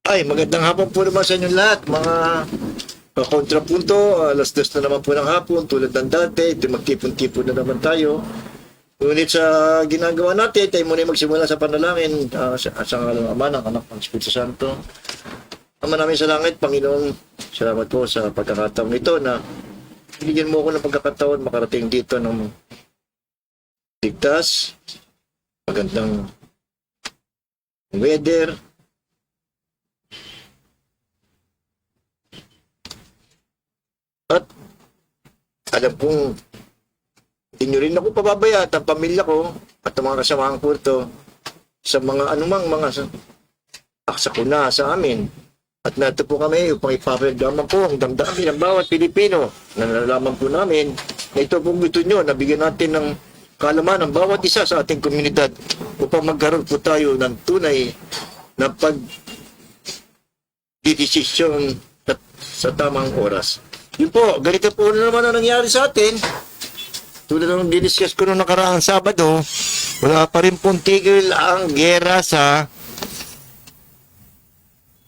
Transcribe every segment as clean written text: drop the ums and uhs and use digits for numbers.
Ay, magandang hapon po naman sa inyo lahat, mga kakontrapunto. Alas 2 na naman po ng hapon, tulad ng dati. Ito magtipon-tipon na naman tayo. Ngunit sa ginagawa natin, tayo muna magsimula sa panalangin sa ngalan ng Ama, ng Anak, ng Espiritu Santo. Ama namin sa langit, Panginoon, salamat po sa pagkakataon ito na binigyan mo ako ng pagkakataon makarating dito ng ligtas, magandang weather. At alam kong hindi nyo rin ako pababaya at ang pamilya ko at ang mga kasamaang kulto sa mga anumang mga aksakuna sa amin. At nato po kami upang ipapagdaman po ang damdamin ng bawat Pilipino na nalalaman po namin na ito pong gusto nyo na bigyan natin ng kaalaman ng bawat isa sa ating komunidad upang magkaroon po tayo ng tunay na pagdidesisyon sa tamang oras. Yun po, ganito po na naman ang nangyari sa atin. Tulad ng diniscuss ko noong nakaraang Sabado, wala pa rin pong tigil ang gera sa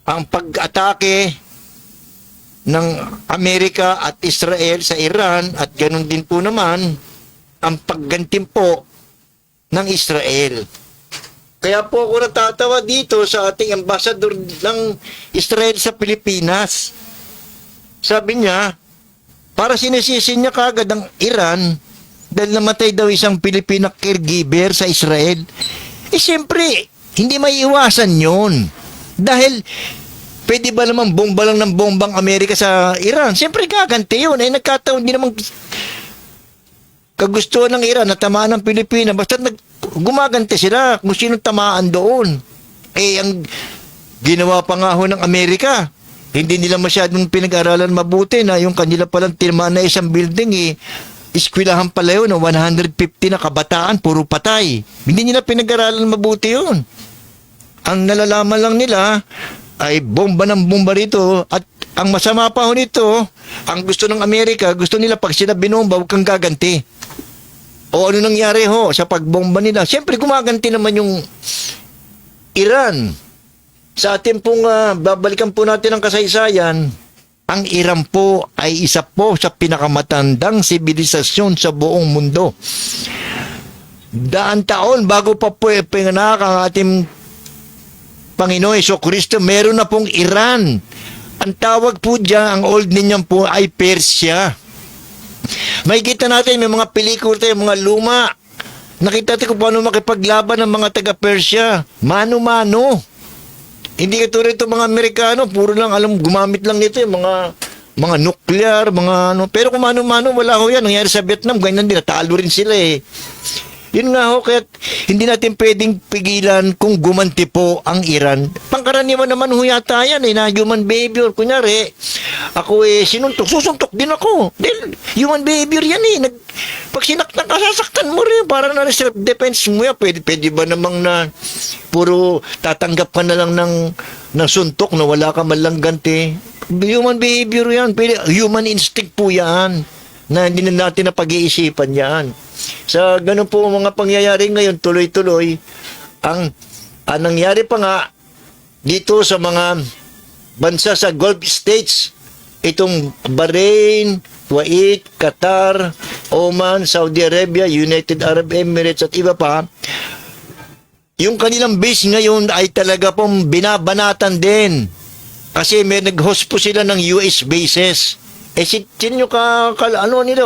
ang pag-atake ng Amerika at Israel sa Iran at ganun din po naman ang paggantim po ng Israel. Kaya po ako natatawa dito sa ating ambassador ng Israel sa Pilipinas. Sabi niya, para sinisisi niya kagad ang Iran dahil namatay daw isang Pilipina caregiver sa Israel. Siyempre, hindi may iwasan yun. Dahil, pwede ba naman bomba lang ng bombang Amerika sa Iran? Siyempre, gaganti yun. Nagkataon din naman kagustuhan ng Iran na tamaan ng Pilipina. Basta gumaganti sila kung sino tamaan doon. Ang ginawa pa nga ho ng Amerika, hindi nila masyadong pinag-aralan mabuti na yung kanila palang tinamaan na isang building iskwilahan pala yun, 150 na kabataan, puro patay. Hindi nila pinag-aralan mabuti yun. Ang nalalaman lang nila ay bomba ng bomba rito at ang masama pa ho nito, ang gusto ng Amerika, gusto nila pag sila binomba, huwag kang gaganti. O ano nangyari ho sa pagbomba nila? Siyempre gumaganti naman yung Iran. Sa atin pong babalikan po natin ang kasaysayan, ang Iran po ay isa po sa pinakamatandang sibilisasyon sa buong mundo. Daan taon bago pa po pinganak ang ating Panginoon Jesucristo, meron na pong Iran. Ang tawag po dyan, ang old ninyang po ay Persia. Makikita natin, may mga pelikula tayo, mga luma. Nakita natin kung paano makipaglaban ng mga taga-Persia. Mano-mano. Hindi katulad ito mga Amerikano, puro lang alam, gumamit lang nito yung mga nuclear, mga ano. Pero kung mano-mano, wala ho yan. Nangyari sa Vietnam, ganyan din, natalo rin sila Yun nga ho, kaya hindi natin pwedeng pigilan kung gumanti po ang Iran. Pangkaraniwan naman ho yata yan, na human behavior. Kunyari, ako sinuntok, susuntok din ako. Dahil human behavior yan pag sinaktan ka, sasaktan mo rin. Para na self-defense mo yan. Pwede ba namang na puro tatanggap ka na lang ng suntok na wala ka man lang ganti? Human behavior yan. Human instinct po yan. Na hindi na natin na pag-iisipan yan. Sa ganun po mga pangyayari ngayon, tuloy-tuloy, ang nangyari pa nga dito sa mga bansa sa Gulf States, itong Bahrain, Kuwait, Qatar, Oman, Saudi Arabia, United Arab Emirates at iba pa, yung kanilang base ngayon ay talaga pong binabanatan din. Kasi may nag-host po sila ng US bases. Sinyo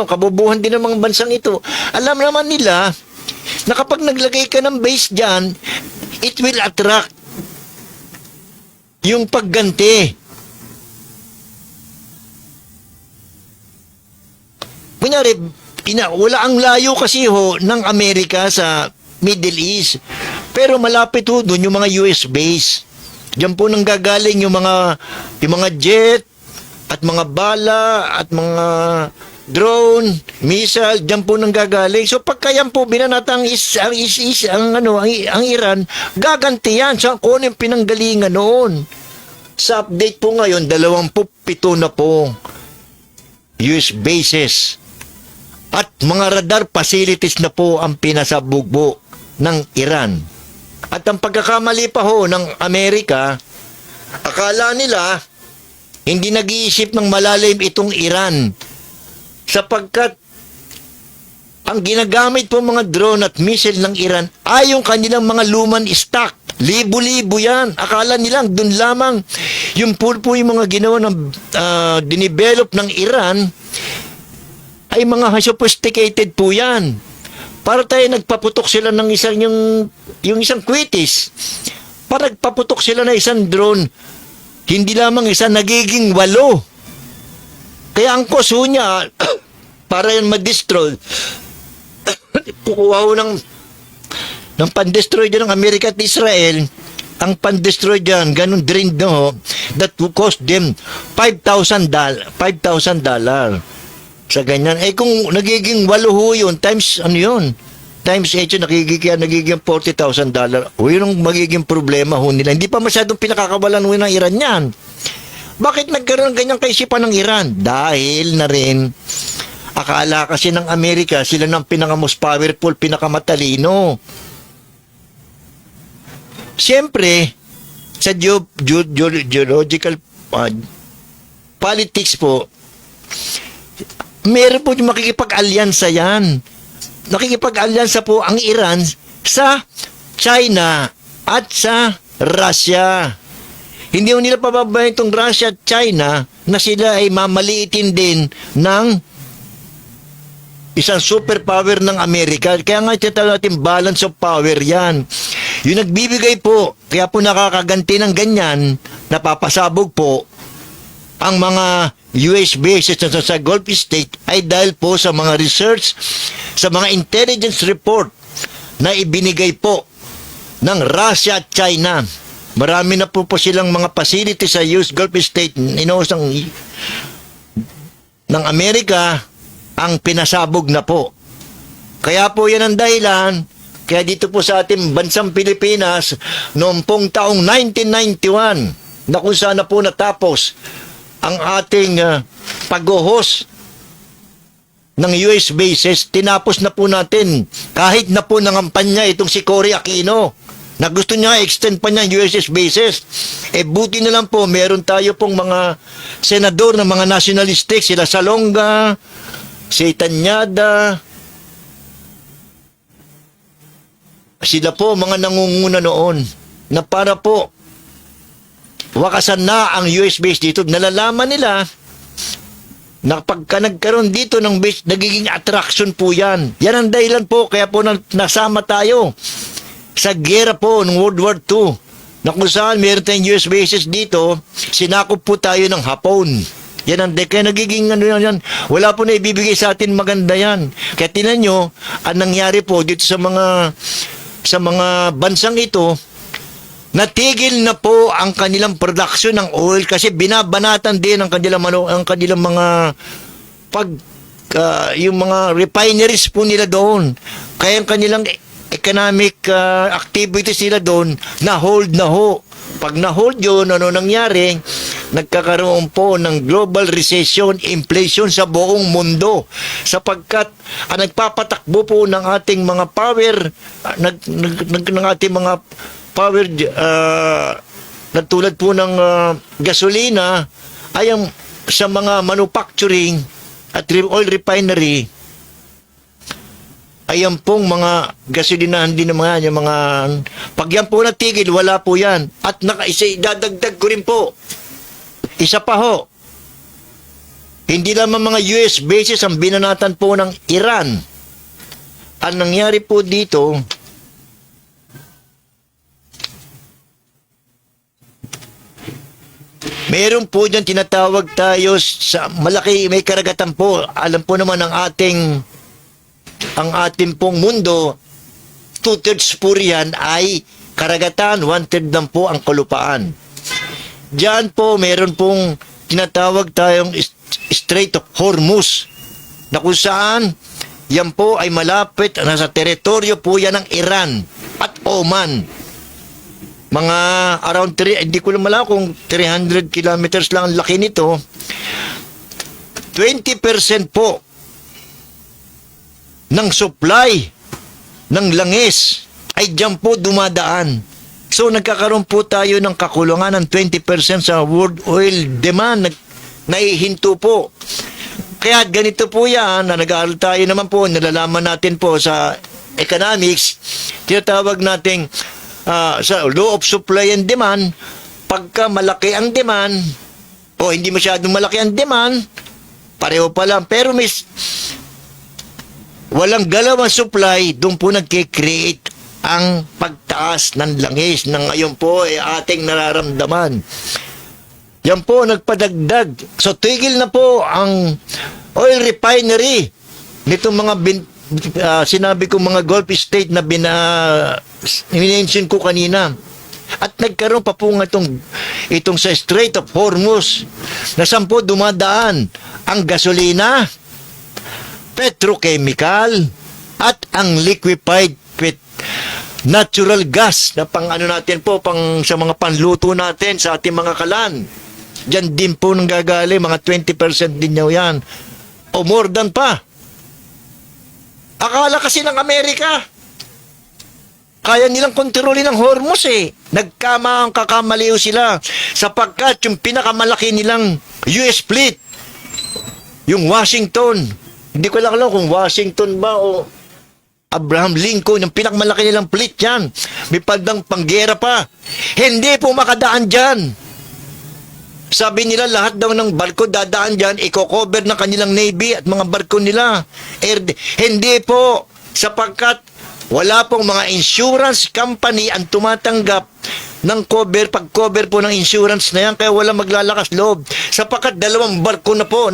kabubuhan din ng mga bansang ito. Alam naman nila na kapag naglagay ka ng base dyan, it will attract yung pagganti. Kunyari, wala ang layo kasi ho ng Amerika sa Middle East. Pero malapit ho doon yung mga US base. Diyan po nang gagaling yung mga jet, at mga bala, at mga drone, missile, dyan po nang gagaling. So pagka yan po binanata ang Iran, gaganti yan. So kung ano yung pinanggalingan noon. Sa update po ngayon, 27 na po US bases. At mga radar facilities na po ang pinasabugbo ng Iran. At ang pagkakamali pa ho ng Amerika, Akala nila, hindi nag-iisip ng malalim itong Iran. Sapagkat, ang ginagamit po mga drone at missile ng Iran ay yung kanilang mga luman stock. Libo-libo yan. Akala nila doon lamang yung po yung mga ginawa ng dinivelop ng Iran ay mga sophisticated po yan. Para tayo nagpaputok sila ng isang yung isang kwitis. Para nagpaputok sila ng isang drone, hindi lamang isa, nagiging 8. Kaya ang koso niya, para yan ma-destroy, kukuha ko ng pan-destroy dyan ng Amerika at Israel, ang pan-destroy dyan, ganun din, no, that will cost them $5,000 sa ganyan. Eh kung nagiging 8 ho yun, times ano yun? Times 8 yun, nagiging $40,000. O yun ang magiging problema ho nila. Hindi pa masyadong pinakakabalan ho ng Iran yan. Bakit nagkaroon ng ganyang kaisipan ng Iran? Dahil na rin, akala kasi ng Amerika, sila ng pinaka-most powerful, pinakamatalino. Siyempre, sa geological politics po, meron po yung makikipag-alyansa yan. Nakikipag-alyansa po ang Iran sa China at sa Russia. Hindi mo nila pababayan itong Russia at China na sila ay mamaliitin din ng isang superpower ng Amerika. Kaya nga tinatawag natin balance of power yan. Yung nagbibigay po, kaya po nakakaganti ng ganyan, napapasabog po ang mga US bases sa Gulf State ay dahil po sa mga research, sa mga intelligence report na ibinigay po ng Russia at China. Marami na po silang mga facility sa US Gulf State inausang ng Amerika ang pinasabog na po. Kaya po yan ang dahilan, kaya dito po sa ating bansang Pilipinas, noong pong taong 1991, na kung saan na po natapos ang ating pag-host ng US bases, tinapos na po natin. Kahit na po nangampanya itong si Cory Aquino, na gusto niya extend pa niya USS bases. Eh buti na lang po, meron tayo pong mga senador ng mga nationalistic, sila Salonga, si Tanyada, sila po mga nangunguna noon na para po wakasan na ang US base dito. Nalalaman nila na pagka nagkaroon dito ng base, nagiging attraction po yan. Yan ang dahilan po, kaya po nasama tayo sa gera po ng World War II, na kung saan meron tayong US bases dito, sinakop po tayo ng Hapon. Yan ang kaya nagiging ano yan. Wala po na ibibigay sa atin maganda yan. Kaya tinan nyo, ang nangyari po dito sa mga bansang ito, natigil na po ang kanilang production ng oil kasi binabanatan din ang kanilang mga yung mga refineries po nila doon. Kaya ang kanilang economic activities nila doon na-hold na ho. Pag na-hold yun, ano nangyari? Nagkakaroon po ng global recession, inflation sa buong mundo. Sapagkat ang nagpapatakbo po ng ating mga power, ng ating mga power, natulad po ng gasolina, ay sa mga manufacturing at oil refinery, ayan pong mga gasolinahan din naman yung mga, pag yan po natigil, wala po yan. At dadagdag ko rin po, isa pa ho, hindi lamang mga US bases ang binanatan po ng Iran. Ang nangyari po dito, meron po dyan tinatawag tayo sa malaki, may karagatan po. Alam po naman ang ating pong mundo, 2/3 po riyan ay karagatan, 1/3 lang po ang kalupaan. Diyan po meron pong tinatawag tayong Strait of Hormuz, na kung saan yan po ay malapit, nasa teritoryo po yan ng Iran at Oman. Mga around 3, hindi ko lang malaman kung 300 kilometers lang ang laki nito. 20% po ng supply ng langis ay diyan po dumadaan So nagkakaroon po tayo ng kakulangan ng 20% sa world oil demand. Naihinto po. Kaya ganito po yan, na nag-aaral tayo naman po, nalalaman natin po sa economics, tinatawag nating sa law of supply and demand. Pagka malaki ang demand, o hindi masyadong malaki ang demand, pareho pa lang. Pero walang galaw ang supply, doon po nagkikreate ang pagtaas ng langis na ngayon po ay ating nararamdaman. Yan po nagpadagdag. So tigil na po ang oil refinery nitong mga sinabi ko mga Gulf state na minention ko kanina. At nagkaroon pa po itong sa Strait of Hormuz na saan po dumadaan ang gasolina, petrochemical, at ang liquefied natural gas na pang natin po, pang sa mga panluto natin sa ating mga kalan. Diyan din po nang gagaling, mga 20% din nyo yan. O more than pa. Akala kasi ng Amerika, kaya nilang kontrolin ang Hormuz eh. Kakamaliw sila sapagkat yung pinakamalaki nilang US fleet, yung Washington, hindi ko lang alam kung Washington ba o Abraham Lincoln, yung pinakamalaki nilang fleet yan. May padang panggera pa. Hindi po makadaan dyan. Sabi nila lahat daw ng barko dadaan dyan, i-cover ng kanilang Navy at mga barko nila. Hindi po, sapagkat wala pong mga insurance company ang tumatanggap ng pag-cover po ng insurance na yan, kaya wala maglalakas loob. Sapagkat 2 barko na po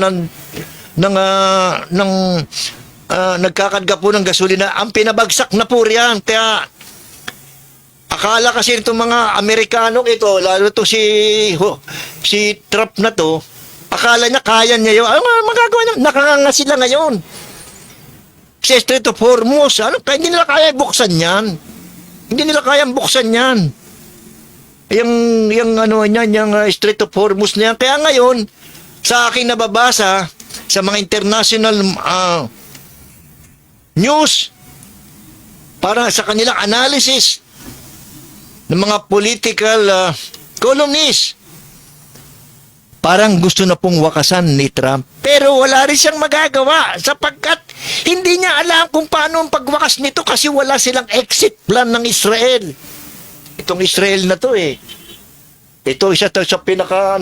nagkakarga po ng gasolina, ang pinabagsak na po riyan. Kaya akala kasi itong mga Amerikanong ito, lalo to si Trump na to, akala niya kaya niya yun. Ano magagawa niya? Nakanganga sila ngayon. Sa Strait of Hormuz, hindi nila kaya buksan yan. Hindi nila kaya buksan yan. Yung Strait of Hormuz na yan. Kaya ngayon, sa aking nababasa, sa mga international news, para sa kanilang analysis ng mga political columnists, parang gusto na pong wakasan ni Trump. Pero wala rin siyang magagawa sapagkat hindi niya alam kung paano ang pagwakas nito kasi wala silang exit plan ng Israel. Itong Israel na to eh. Ito isa sa pinaka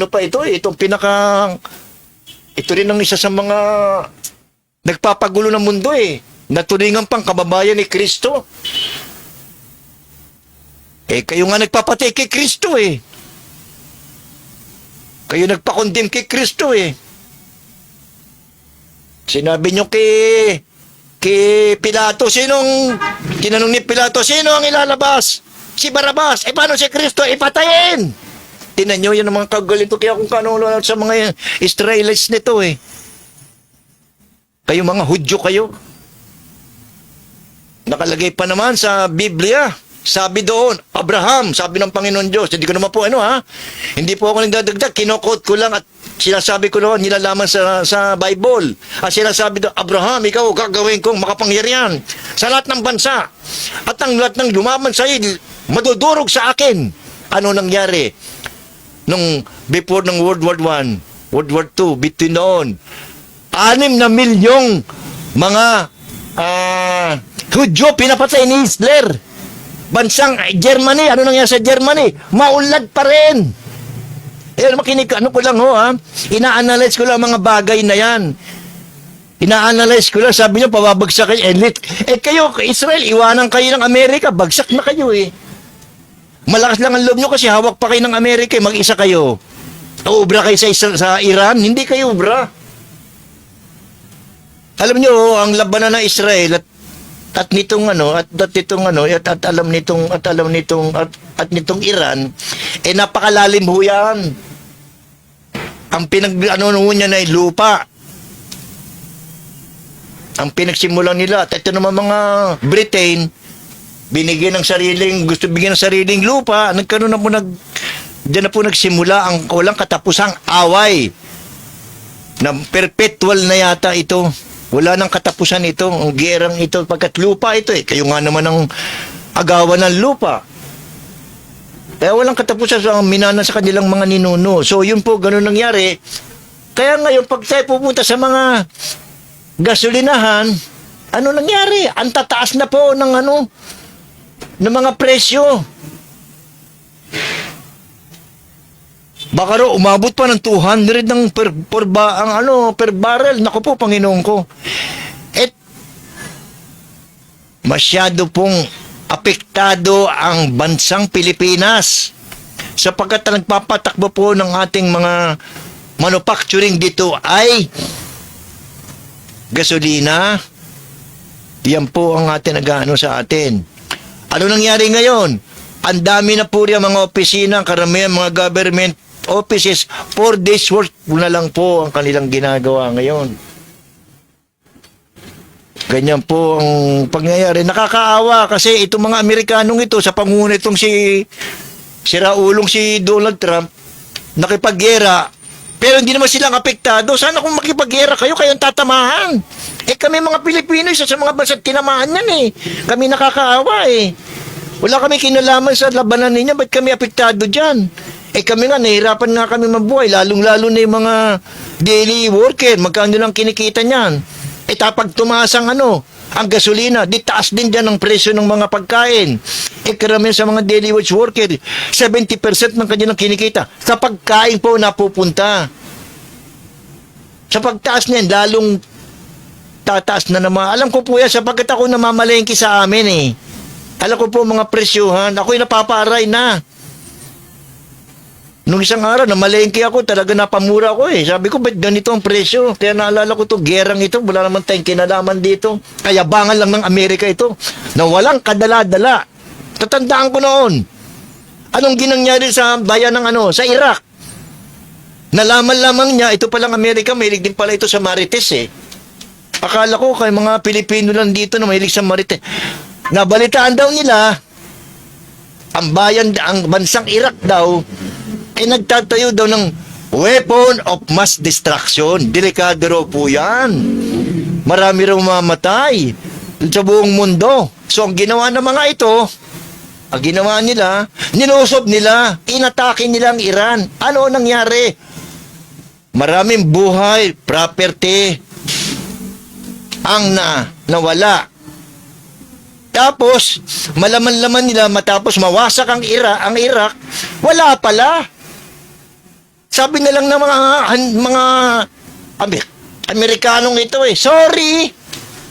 ito rin ang isa sa mga nagpapagulo ng mundo eh. Naturingan pang kababayan ni Kristo. Kayo nga nagpapatay kay Kristo eh. Kayo nagpa-condemn kay Kristo eh. Sinabi nyo kay Pilato, tinanong ni Pilato, sino ang ilalabas? Si Barabas. Paano si Kristo? Ipatayin! Tinan nyo, yan ang mga kagalito. Kaya kung kano sa mga Israelites nito eh. Kayo mga Hudyo kayo. Nakalagay pa naman sa Biblia. Sabi doon, Abraham, sabi ng Panginoon Diyos, hindi ko naman po hindi po ako nagdadagdag, kinokot ko lang at sinasabi ko naman, nilalaman sa Bible. At sinasabi doon, Abraham, ikaw gagawin kong makapangyarihan sa lahat ng bansa. At ang lahat ng lumaban sa iyo, madudurog sa akin. Ano nangyari? Nung before ng World War I, World War II, between noon, 6 na milyong mga Hudyo pinapatay ni Hitler. Bansang Germany, ano nangyari sa Germany? Maunlad pa rin. Makinig, ko lang ina-analyze ko lang mga bagay na yan. Ina-analyze ko lang, sabi niyo, pababagsak kayo, elite. Kayo, Israel, iwanan kayo ng Amerika, bagsak na kayo eh. Malakas lang ang loob niyo kasi hawak pa kayo ng Amerika, mag-isa kayo. Ubra kayo sa Iran, hindi kayo ubra. Alam niyo, ang labanan ng Israel at nitong nitong Iran napakalalim ho yan. Ang niya na lupa. Ang pinagsimulan nila at ito naman mga Britain gusto bigyan ng sariling lupa, nagkaroon na po diyan na po nagsimula ang walang katapusang away na perpetual na yata ito. Wala nang katapusan ito, ang gerang ito, pagkat lupa ito eh. Kayo nga naman ang agawan ng lupa. Kaya walang katapusan sa minana sa kanilang mga ninuno. So yun po, ganun nangyari. Kaya ngayon, pag tayo pupunta sa mga gasolinahan, ano nangyari? Ang tataas na po ng ng mga presyo. Baka raw umabot pa ng 200 ng per barrel. Naku po, Panginoon ko. At masyado pong apektado ang bansang Pilipinas sapagkat ang nagpapatakbo po ng ating mga manufacturing dito ay gasolina. Yan po ang ating nag-ano sa atin. Ano nangyari ngayon? Ang dami na po rin mga opisina, karamihan mga government offices, 4 days work na lang po ang kanilang ginagawa ngayon. Ganyan po ang pangyayari. Nakakaawa kasi itong mga Amerikanong ito, sa pangunguna itong si Raulong si Donald Trump, nakipaggera, pero hindi naman silang apektado. Sana kung makipaggera kayo, kayong tatamahan. Kami mga Pilipino, isa sa mga bansa't tinamaan yan Kami nakakaawa Wala kami kinalaman sa labanan ninyo, ba't kami apektado dyan? Kami nga, nahirapan nga kami mabuhay, lalong-lalo na yung mga daily worker, magkano lang kinikita niyan. Tapag tumaas ang ang gasolina, di taas din dyan ang presyo ng mga pagkain. Karamihan sa mga daily wage worker, 70% ng kanilang kinikita sa pagkain po napupunta. Sa pagtaas niyan, lalong tataas na naman. Alam ko po yan, sapagkat ako namamalengke sa amin Alam ko po mga presyohan, ako'y napapaaray na. Nung isang araw, namalengke ako, talaga napamura ko Sabi ko, ba't ganito ang presyo? Kaya naalala ko gerang ito, wala naman tayong kinalaman dito. Kayabangan lang ng Amerika ito, na walang kadala-dala. Tatandaan ko noon. Anong ginangyari sa bayan ng sa Iraq? Nalaman lamang niya, ito palang Amerika, mahilig din pala ito sa Marites Akala ko, kay mga Pilipino lang dito na mahilig sa Marites. Nabalitaan daw nila, ang bansang Iraq daw, nagtatayo daw ng weapon of mass destruction. Delikado raw po yan. Marami raw mamatay sa buong mundo. So, ang ginawa ng mga ito, ang ginawa nila, nilusob nila, inatake nila ang Iran. Ano nangyari? Maraming buhay, property, ang nawala. Tapos, malaman-laman nila matapos mawasak ang Iraq, wala pala. Sabi na lang ng mga Amerikanong ito sorry,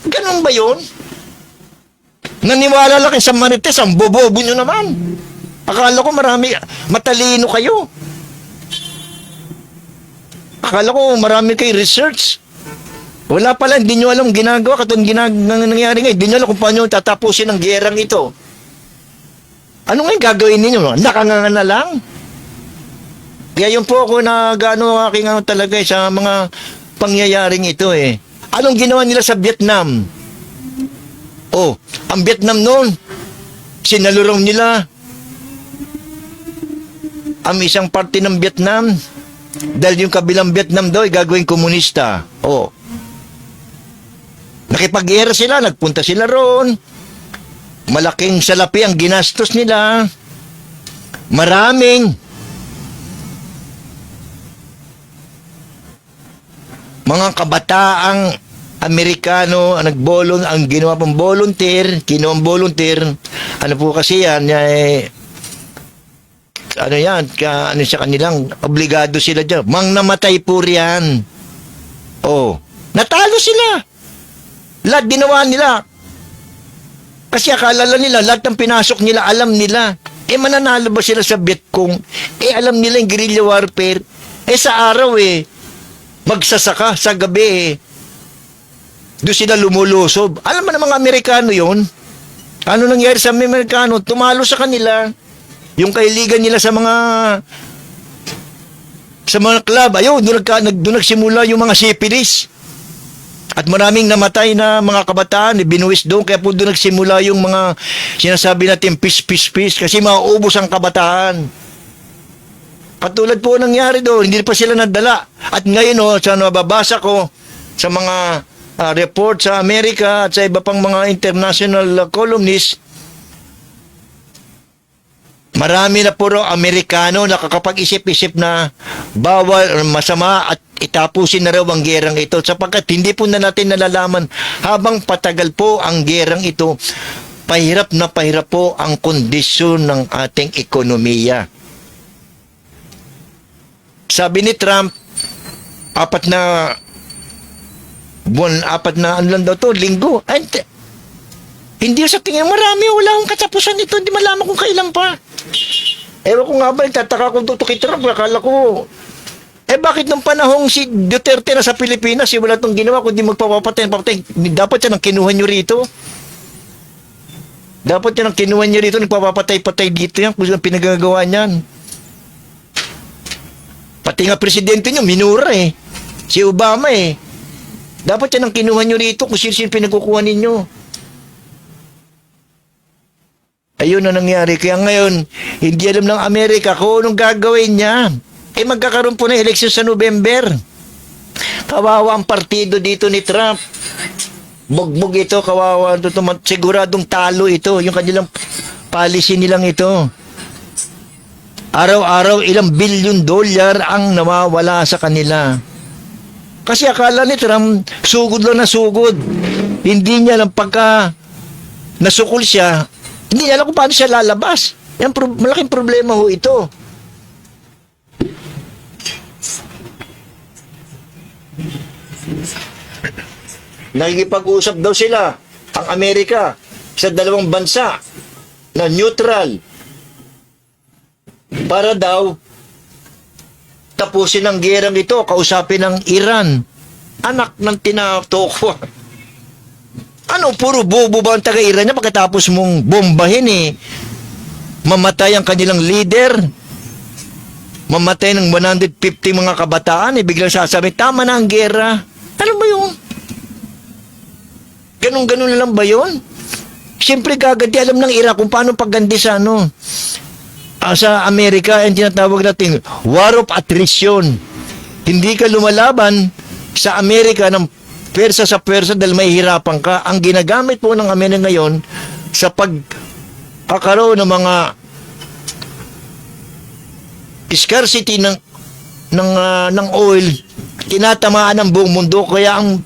ganun ba yun? Naniwala lang sa Marites, ang bobobo nyo naman. Akala ko matalino kayo. Akala ko marami kayo research. Wala pala, hindi nyo alam ginagawa, katong nangyari ngayon. Hindi nyo alam kung paano tatapusin ang gerang ito. Ano ngayon gagawin ninyo? Nakanganga na lang? Kaya yun po ako aking talaga sa mga pangyayaring ito Anong ginawa nila sa Vietnam? Ang Vietnam noon, sinalurong nila ang isang parte ng Vietnam dahil yung kabilang Vietnam daw ay gagawing komunista. Nakipag-era sila, nagpunta sila roon. Malaking salapi ang ginastos nila. Maraming mga kabataang Amerikano ang ginawa pang volunteer, kinuwang volunteer. Ano po kasi yan, sa kanilang obligado sila dyan. Namatay po riyan. Natalo sila. Lahat ginawa nila. Kasi akala nila, lahat ng pinasok nila, alam nila. Mananalo ba sila sa Vietcong? Alam nila yung guerrilla warfare. Sa araw magsasaka sa gabi doon sila lumulusob. Alam mo na mga Amerikano yun? Ano nangyari sa Amerikano? Tumalo sa kanila. Yung kailigan nila sa mga club. Doon nagsimula yung mga syphilis. At maraming namatay na mga kabataan, binuwis doon. Kaya po doon nagsimula yung mga sinasabi natin peace, peace, peace. Kasi mauubos ang kabataan. Katulad po nangyari doon, hindi pa sila nadala. At ngayon sa nababasa ko sa mga report sa Amerika at sa iba pang mga international columnists, Marami na puro Amerikano nakakapag-isip-isip na bawal, masama at itapusin na raw ang gerang ito sapagkat hindi po na natin nalalaman habang patagal po ang gerang ito, pahirap na pahirap po ang kondisyon ng ating ekonomiya. Sabi ni Trump, apat na ano lang daw to, linggo. Ay, hindi sa tingin marami, wala akong katapusan ito, hindi malaman kung kailan pa. Ewan ko nga ba, tataka kong tutuki Trump, akala ko, bakit nung panahong si Duterte na sa Pilipinas, wala itong ginawa, kundi magpapapatay, dapat yan ang kinuha nyo rito. Dapat yan ang kinuha nyo rito, nagpapapatay-patay dito yan, kung saan pinagagawa niyan. Pati nga presidente nyo, minura si Obama Dapat yan ang kinuha nyo rito, kung sino pinagkukuha ninyo. Ayun na nangyari. Kaya ngayon, hindi alam ng Amerika kung anong gagawin niya. Magkakaroon po ng eleksyon sa November. Kawawa ang partido dito ni Trump. Bugbog ito, kawawa. Siguradong talo ito. Yung kanilang policy nilang ito. Araw-araw, ilang bilyon dolyar ang nawawala sa kanila. Kasi akala ni Trump, sugod lang na sugod. Hindi niya lang pagka nasukol siya, hindi niya alam kung paano siya lalabas. Yan, malaking problema ho ito. Nakikipag-usap daw sila, ang Amerika, sa dalawang bansa na neutral para daw tapusin ang gerang ito, kausapin ng Iran. Anak ng tinatokwa. Ano, puro bobo ba ang taga-Iran niya pagkatapos mong bombahin mamatay ang kanilang leader, mamatay ng 150 mga kabataan, biglang sasabihin, tama na ang gera. Ano ba yun? Ganun-ganun lang ba yun? Siyempre gagadi alam ng Iran kung paano paggandi sa sa Amerika, ang tinatawag natin war of attrition. Hindi ka lumalaban sa Amerika ng pwersa sa pwersa dahil mahihirapan ka. Ang ginagamit po ng Amerika ngayon sa pagkakaroon ng mga scarcity ng oil, tinatamaan ng buong mundo, kaya ang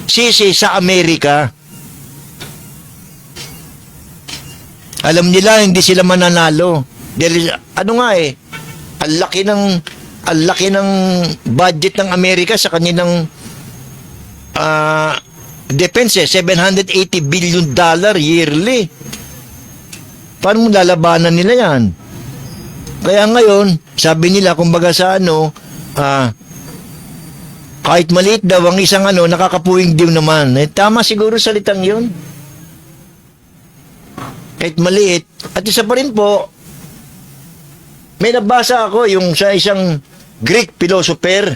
sisi sa Amerika. Alam nila hindi sila mananalo. Dahil ang laki ng budget ng Amerika sa kanilang defense, $780 billion yearly. Paano mo lalabanan nila yan? Kaya ngayon, sabi nila, kumbaga sa kahit maliit daw ang isang nakakapuwing diw naman. Tama siguro salitang yun. Kahit maliit. At isa pa rin po, may nabasa ako yung sa isang Greek philosopher.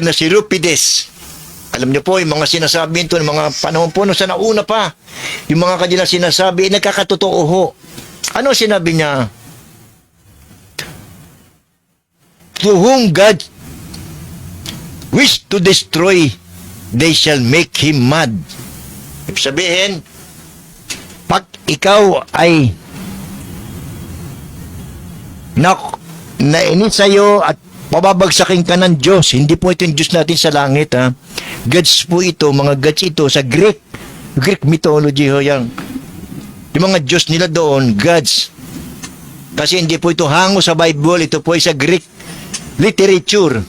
Na si Euripides. Alam niyo po, yung mga sinasabi nito, ng mga panahon po, sa nauna pa, yung mga kanila sinasabi, nagkakatotoo ho. Ano sinabi niya? To whom God wish to destroy, they shall make him mad. Ibig sabihin, pag ikaw ay nainis sa'yo at pababagsakin ka ng Diyos, hindi po ito yung Diyos natin sa langit, ha? Gods po ito, mga gods ito sa Greek mythology ho yan. Yung mga Diyos nila doon, gods. Kasi hindi po ito hango sa Bible, ito po ay sa Greek literature.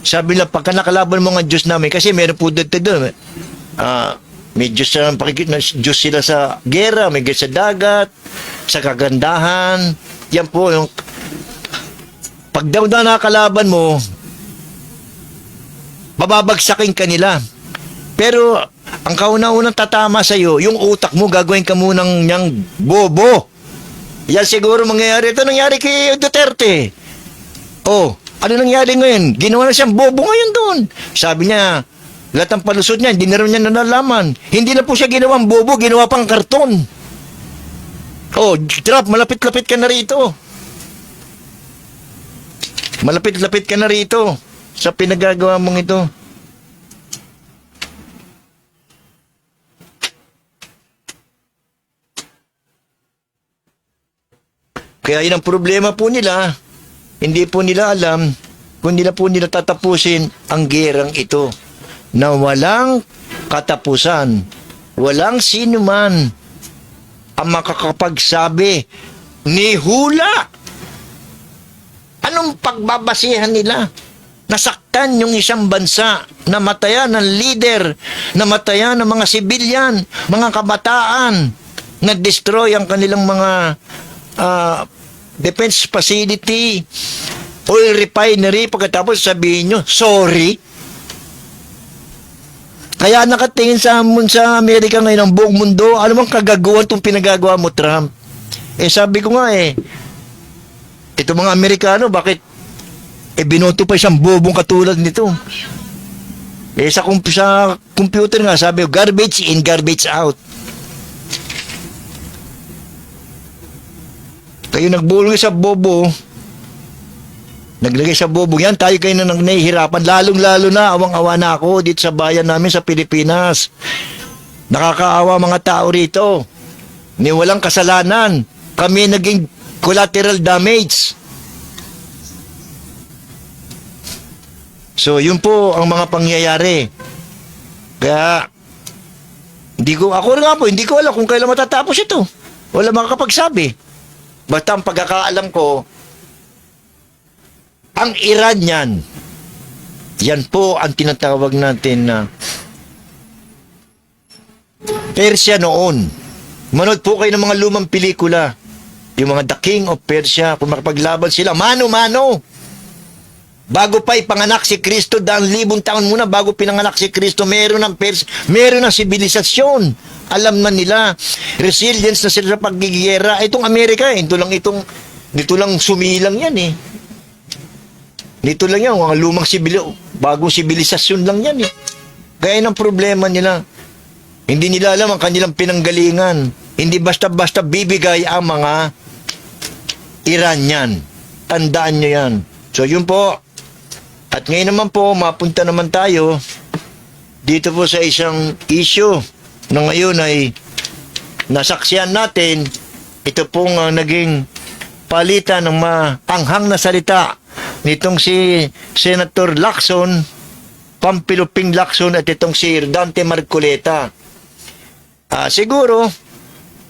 Sabi nila, pagka nakalaban mo mga Diyos namin, kasi meron po dito doon, may Diyos Diyos sila sa gera, may Diyos sa dagat, sa kagandahan. Yan po yung pag daw na nakalaban mo, bababagsakin ka nila. Pero ang kauna-unang tatama sa iyo, yung utak mo, gagawin ka munang niyang bobo. Yan siguro mangyayari. Ito nangyari kay Duterte. Ano nangyari ngayon? Ginawa na siyang bobo ngayon doon. Sabi niya, lahat ng palusot niya, hindi na rin niya nalalaman. Hindi na po siya ginawang bobo, ginawa pang karton. Trump, malapit-lapit ka na rito. Malapit-lapit ka na rito sa pinagagawa mong ito. Kaya yun ang problema po nila. Hindi po nila alam kung nila po nila tatapusin ang gerang ito na walang katapusan. Walang sino man ang makakapagsabi ni hula. Anong pagbabasihan nila? Nasaktan yung isang bansa, namatayan ng leader, namatayan ng mga sibilyan, mga kabataan, na-destroy ang kanilang mga defense facility, oil refinery, pagkatapos sabihin nyo, sorry. Kaya nakatingin sa Amerika ngayon ang buong mundo, ano bang kagagawa itong pinagagawa mo, Trump? Sabi ko nga ito mga Amerikano, bakit binoto pa isang bobong katulad nito? Sa computer nga, sabi ko, garbage in, garbage out. Kayo nagbulong sa bobo, naglagay sa bobo yan, tayo kayo na nahihirapan, lalong-lalo na, awang-awa na ako dito sa bayan namin sa Pilipinas. Nakakaawa mga tao rito. Ni walang kasalanan. Kami naging collateral damage. So, yun po ang mga pangyayari. Kaya, hindi ko alam kung kailan matatapos ito. Wala makakapagsabi. Basta ang pagkakaalam ko, ang Iran yan po ang tinatawag natin na Persia noon. Manood po kayo ng mga lumang pelikula. Yung mga The King of Persia, kung makapaglaban sila, mano-mano. Bago pa ipanganak si Kristo, 2,000 taon muna bago pinanganak si Kristo, meron ng sibilisasyon. Alam na nila. Resilience na sila sa paggigiyera. Itong Amerika, dito lang sumilang yan Dito lang yan, mga lumang bagong sibilisasyon lang yan Kaya ang problema nila, hindi nila alam ang kanilang pinanggalingan. Hindi basta-basta bibigay ang mga Iranian. Tandaan nyo yan. So yun po. At ngayon naman po, mapunta naman tayo dito po sa isang issue na ngayon ay nasaksihan natin. Ito pong naging palitan ng maanghang na salita nitong si Senator Lacson, Pampiluping Lacson, at itong si Dante Marcoleta. Siguro,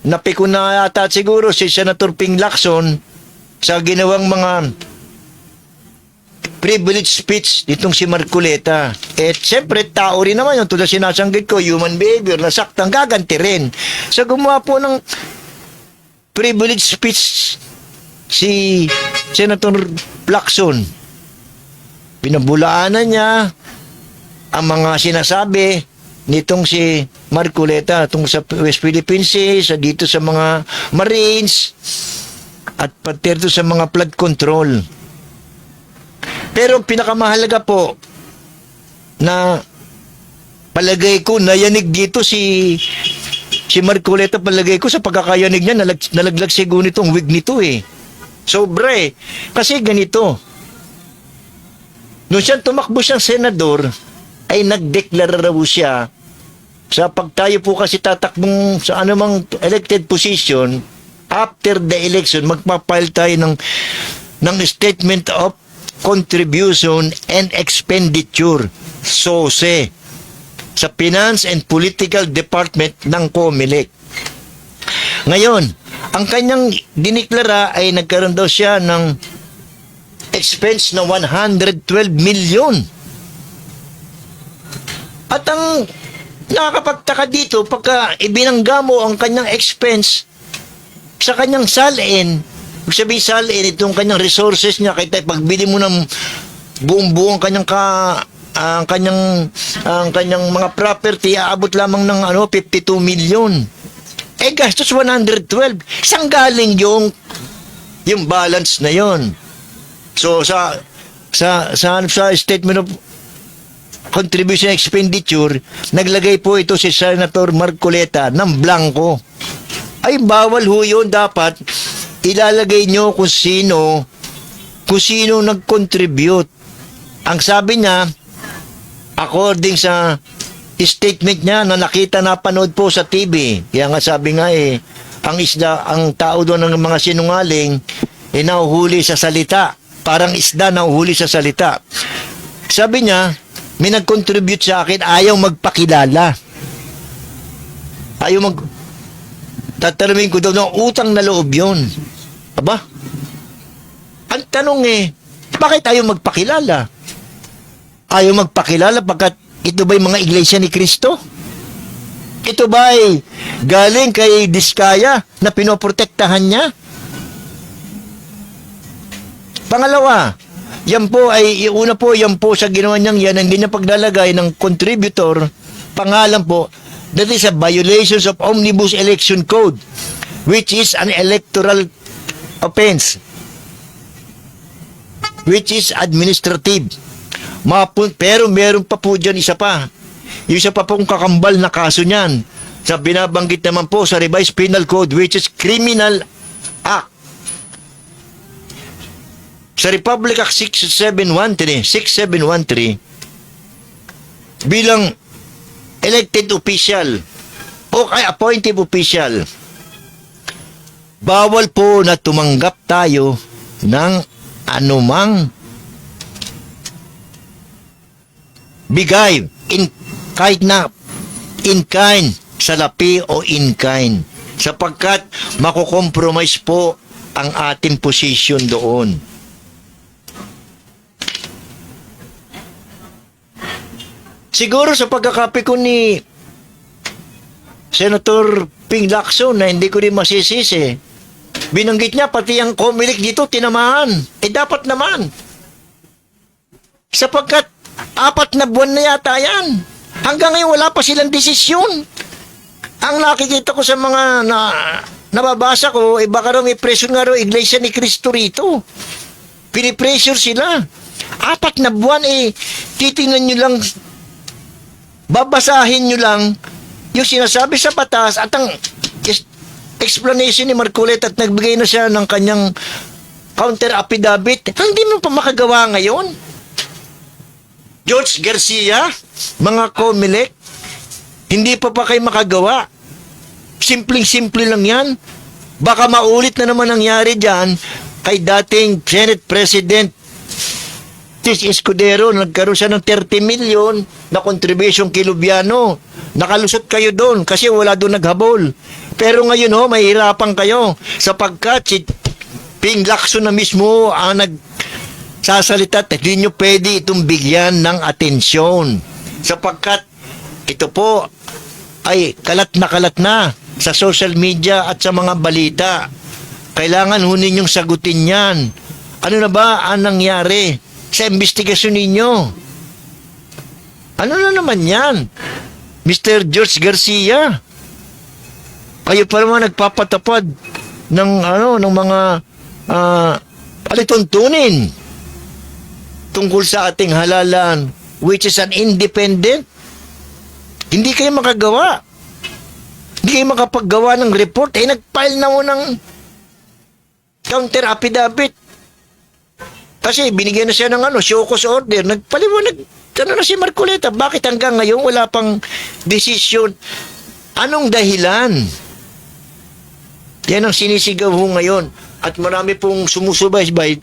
napiko na yata siguro si Senator Ping Lacson sa ginawang mga privilege speech nitong si Marcoleta. Siyempre, tao rin naman yung tulad sinasanggit ko, human behavior, nasaktang gaganti rin. So, gumawa po ng privilege speech si Senator Lacson. Pinabulaanan niya ang mga sinasabi nitong si Marcoleta tungkol sa West Philippine Sea, dito sa mga Marines, at pati sa mga flood control. Pero pinakamahalaga po na palagay ko nayanig dito si Marcoleta, palagay ko sa pagkakayanig niya nalaglag siguro nitong wig nito Sobre. Kasi ganito. Nung siya tumakbo siyang senador, ay nagdeklara raw siya sa pagtayo po kasi tatakbong sa anumang elected position, after the election, magpapile tayo ng statement of contribution and expenditure, SOSE, sa Finance and Political Department ng COMELEC. Ngayon, ang kanyang diniklara ay nagkaroon daw siya ng expense na 112 million. At ang nakakapagtaka dito, pagka ibinangga mo ang kanyang expense sa kanyang salin, sabihin salin, itong kanyang resources niya, kahit pagbili mo ng buong-buong ang kanyang mga property, aabot lamang ng 52 million. Gastos 112. Saan galing yung balance na yon? So sa statement of contribution expenditure, naglagay po ito si Senator Marcoleta ng blanco. Ay bawal ho yun, dapat ilalagay nyo kung sino nag-contribute. Ang sabi niya, according sa statement niya na nakita na panood po sa TV, kaya nga sabi nga ang tao doon ng mga sinungaling, nahuhuli sa salita. Parang isda nahuhuli sa salita. Sabi niya, may nag-contribute sa akin, ayaw magpakilala. Tatanungin ko daw, utang na loob yun. Aba? Ang tanong bakit ayaw magpakilala? Ayaw magpakilala pagkat ito ba'y mga iglesia ni Kristo? Ito ba'y galing kay Diskaya na pinoprotektahan niya? Pangalawa, yan po sa ginawa niyang yan, ang ganyan paglalagay ng contributor, pangalan po, that is a violation of Omnibus Election Code, which is an electoral offense, which is administrative. Pero meron pa po dyan isa pa. Yung isa pa pong kakambal na kaso niyan. Sa binabanggit naman po sa Revised Penal Code, which is Criminal Act. Sa Republic Act 6713, bilang elected official o appointed official, bawal po na tumanggap tayo ng anumang bigay kahit na in kind, salapi o in kind, sapagkat makukompromise po ang ating posisyon doon. Siguro sa pagkakapi ko ni Senator Ping Lacson na hindi ko rin masisisi, binanggit niya pati ang Comelec dito tinamaan. Dapat naman. Sapagkat 4 na buwan na yata yan. Hanggang ngayon wala pa silang desisyon. Ang nakikita ko sa mga nababasa ko, baka raw may pressure nga raw Iglesia ni Cristo rito. Pinipressure sila. 4 na buwan titingnan nyo lang, babasahin nyo lang yung sinasabi sa batas at ang explanation ni Marcoleta at nagbigay na siya ng kanyang counter affidavit. Hindi mo pa makagawa ngayon. George Garcia, mga Comelec, hindi pa kayo makagawa. Simpleng-simple lang yan. Baka maulit na naman nangyari dyan kay dating Senate President Tis Escudero, nagkaroon siya ng 30 million na contribution kay Lubiano. Nakalusot kayo doon kasi wala doon naghabol. Pero ngayon mahirapan kayo sapagkat si Ping Lacson na mismo ang nagsasalita at hindi nyo pwede itong bigyan ng atensyon sapagkat ito po ay kalat na sa social media at sa mga balita. Kailangan ninyong sagutin yan. Ano na ba ang nangyari sa investigasyon ninyo? Ano na naman yan? Mr. George Garcia, kayo pa naman nagpapatapad ng mga alituntunin tungkol sa ating halalan, which is an independent. Hindi kayo makagawa. Hindi kayo makapaggawa ng report. Nag-file na mo ng counter affidavit. Kasi binigyan na siya ng show cause order. Nagpaliwanag na si Marcoleta. Bakit hanggang ngayon wala pang desisyon? Anong dahilan? Yan ang sinisigaw ngayon. At marami pong sumusubaybay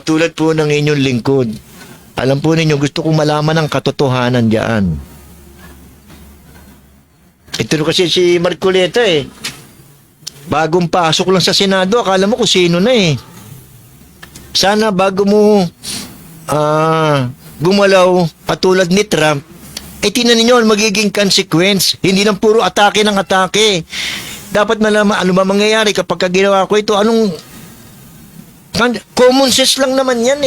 tulad po ng inyong lingkod. Alam po ninyo, gusto kong malaman ang katotohanan diyan. Ito kasi si Marcoleta bagong pasok lang sa Senado, akala mo kung sino na Sana bago mo gumalaw katulad ni Trump, tingnan ninyo ang magiging consequence. Hindi lang puro atake ng atake. Dapat malaman ano ba mangyayari kapag ginawa ko ito. Anong common sense lang naman yan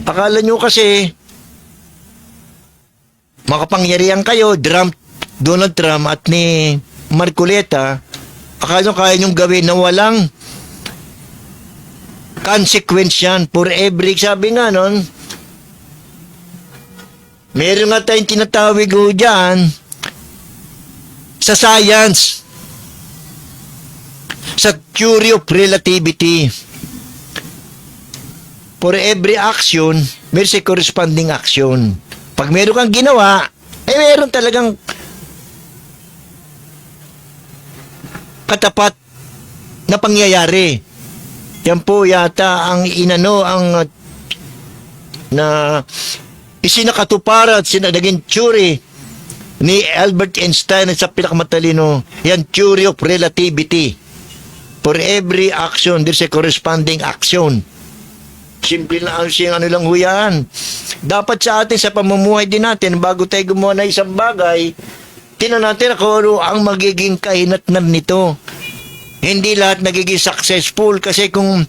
Akala nyo kasi makapangyarihan kayo, Donald Trump at ni Marcoleta, akala nyo kaya nyong gawin na walang consequence yan for every, sabi nga nun, meron nga tayong tinatawag dyan sa science, sa theory of relativity. For every action, meron sa corresponding action. Pag meron kang ginawa, meron talagang katapat na pangyayari. Yan po yata ang na isinakatuparan, naging theory ni Albert Einstein sa pinakamatalino, yan theory of relativity. For every action, there's a corresponding action. Simple na ang lang huyan. Dapat sa atin, sa pamumuhay din natin, bago tayo gumawa na isang bagay, tingnan natin kung ano ang magiging kahinatnan nito. Hindi lahat nagiging successful kasi kung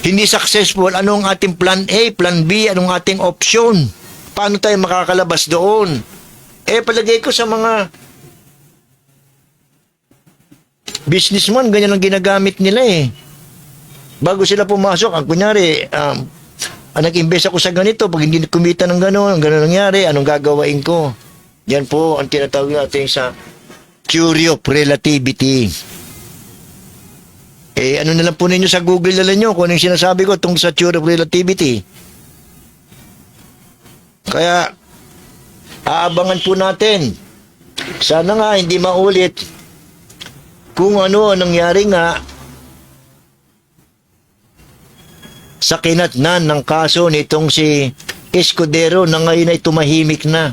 hindi successful, anong ating plan A, plan B, anong ating option? Paano tayo makakalabas doon? Palagay ko sa mga businessman, ganyan ang ginagamit nila Bago sila pumasok, kunyari, nag-invest ako sa ganito, pag hindi kumita ng gano'n, nangyari, anong gagawain ko? Yan po ang tinatawag natin sa theory of relativity. Ano na lang po ninyo sa Google na lang nyo kung ano yung sinasabi ko tungkol sa theory of relativity. Kaya, aabangan po natin. Sana nga hindi maulit kung ano ang nangyari nga sa kinatnan ng kaso nitong si Escudero na ngayon ay tumahimik na.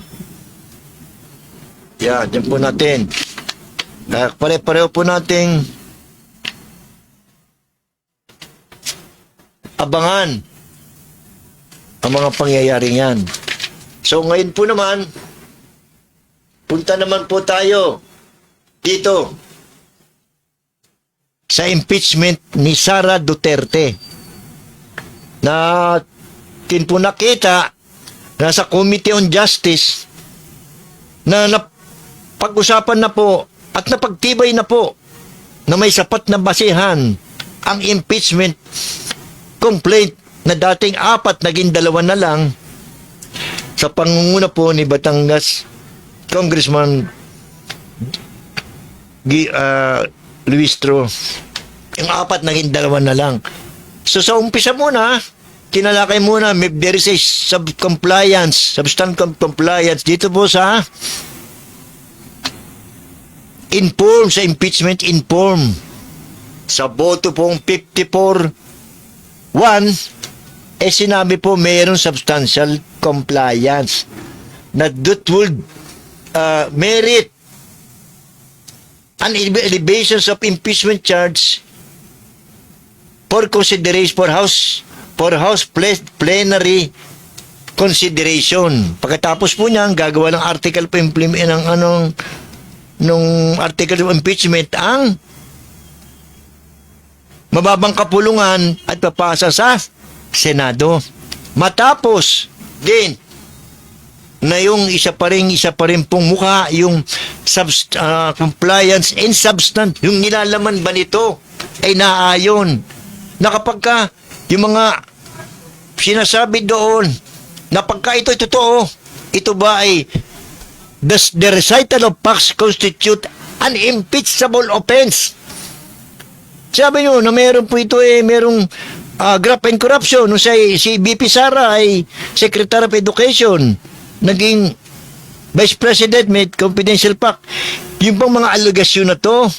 Yan, dyan po natin. Pare-pareho po nating abangan ang mga pangyayaring yan. So ngayon po naman, punta naman po tayo dito sa impeachment ni Sara Duterte. Na po nakita na sa Committee on Justice na pag-usapan na po at napagtibay na po na may sapat na basihan ang impeachment complaint na dating 4 naging 2 na lang sa pangunguna po ni Batangas Congressman Luistro. Yung 4 naging 2 na lang. So sa umpisa muna, tinalakay muna if there is a substantive compliance dito po sa impeachment inform. Sa boto pong 54-1, sinabi po mayroong substantial compliance na that would merit an elevation of impeachment charge for consideration for House plenary consideration. Pagkatapos po niyan, gagawa ng article po nung article of impeachment ang mababang kapulungan at papasa sa Senado. Matapos din na yung isa pa rin pong mukha, yung compliance and substance, yung nilalaman ba nito ay naayon na kapag ka yung mga sinasabi doon na pagka ito ay totoo, ito ba ay the recital of facts constitute an impeachable offense. Sabi nyo na meron po ito merong graft and corruption nung si BP Sara ay Secretary of Education, naging Vice President, may confidential fact. Yung pang mga allegation na to,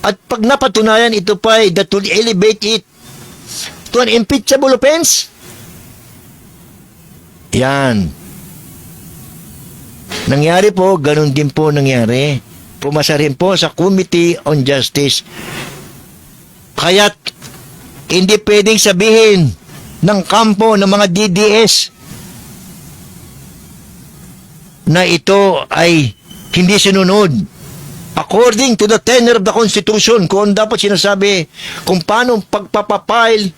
at pag napatunayan ito pa ay that will elevate it to an impeachable offense. Yan. Nangyari po, ganun din po nangyari. Pumasa rin po sa Committee on Justice. Kaya't hindi pwedeng sabihin ng kampo ng mga DDS na ito ay hindi sinunod according to the tenor of the Constitution, kung dapat sinasabi kung paano pagpapapile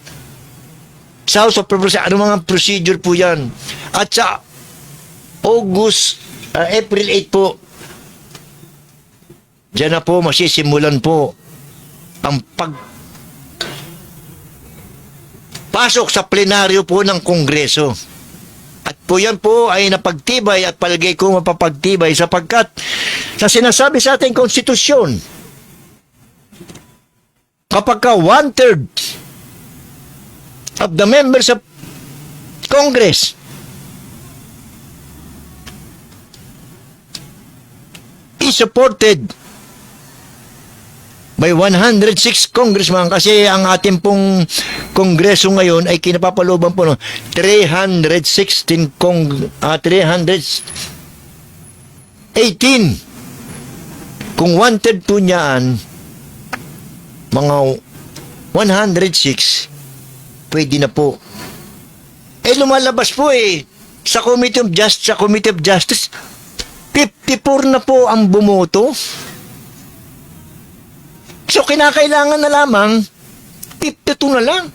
sa House of Representatives, ano mga procedure po yan. At sa April 8 po, dyan na po masisimulan po ang pasok sa plenaryo po ng Kongreso. At po yan po ay napagtibay at palagay ko mapapagtibay sapagkat sa sinasabi sa ating konstitusyon, kapag ka 1/3 of the members of Congress is supported May 106 congressman kasi ang ating pong kongreso ngayon ay kinapapalooban po ng 318 kung wanted po niyan mga 106 pwede na po. Lumalabas po sa Committee of Justice 54 na po ang bumoto. So, kinakailangan na lamang 52 na lang.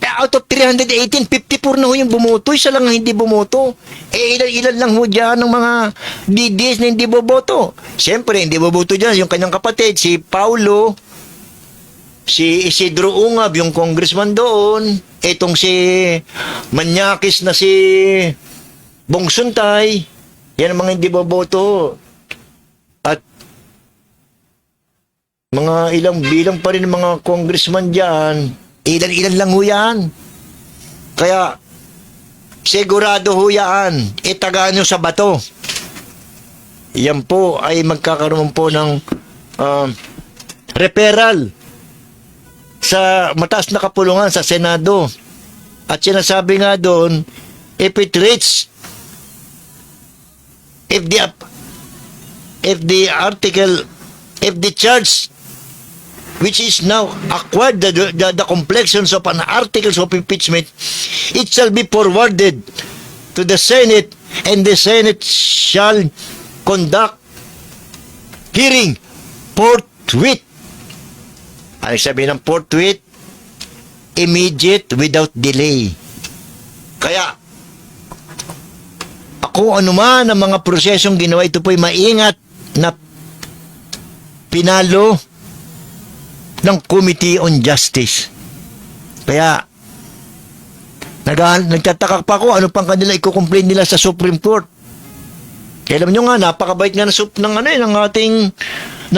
Out of 318, 54 na ho yung bumoto. Isa lang ang hindi bumoto. Ilan lang ho dyan ng mga DDS na hindi boboto. Siyempre, hindi boboto dyan. Yung kanyang kapatid, si Paulo, si Isidro Ungab, yung congressman doon. Itong si Manyakis na si Bong Suntay. Yan ang mga hindi boboto. At mga bilang pa rin mga congressman dyan. Ilan lang ho yan. Kaya, sigurado ho yan. Itagaan nyo sa bato. Yan po ay magkakaroon po ng referral sa mataas na kapulungan sa Senado. At sinasabi nga doon, if it reach, if the charge which is now acquired the complexions of an articles of impeachment, it shall be forwarded to the Senate, and the Senate shall conduct hearing forthwith. Ano sabihin ng forthwith? Immediate, without delay. Kaya, ako anuman ang mga prosesong ginawa, ito po'y maingat na pinalo ng Committee on Justice. Kaya, nagtataka pa ako ano pang kanila i-complain nila sa Supreme Court. Kaya alam nyo nga, napakabait nga ng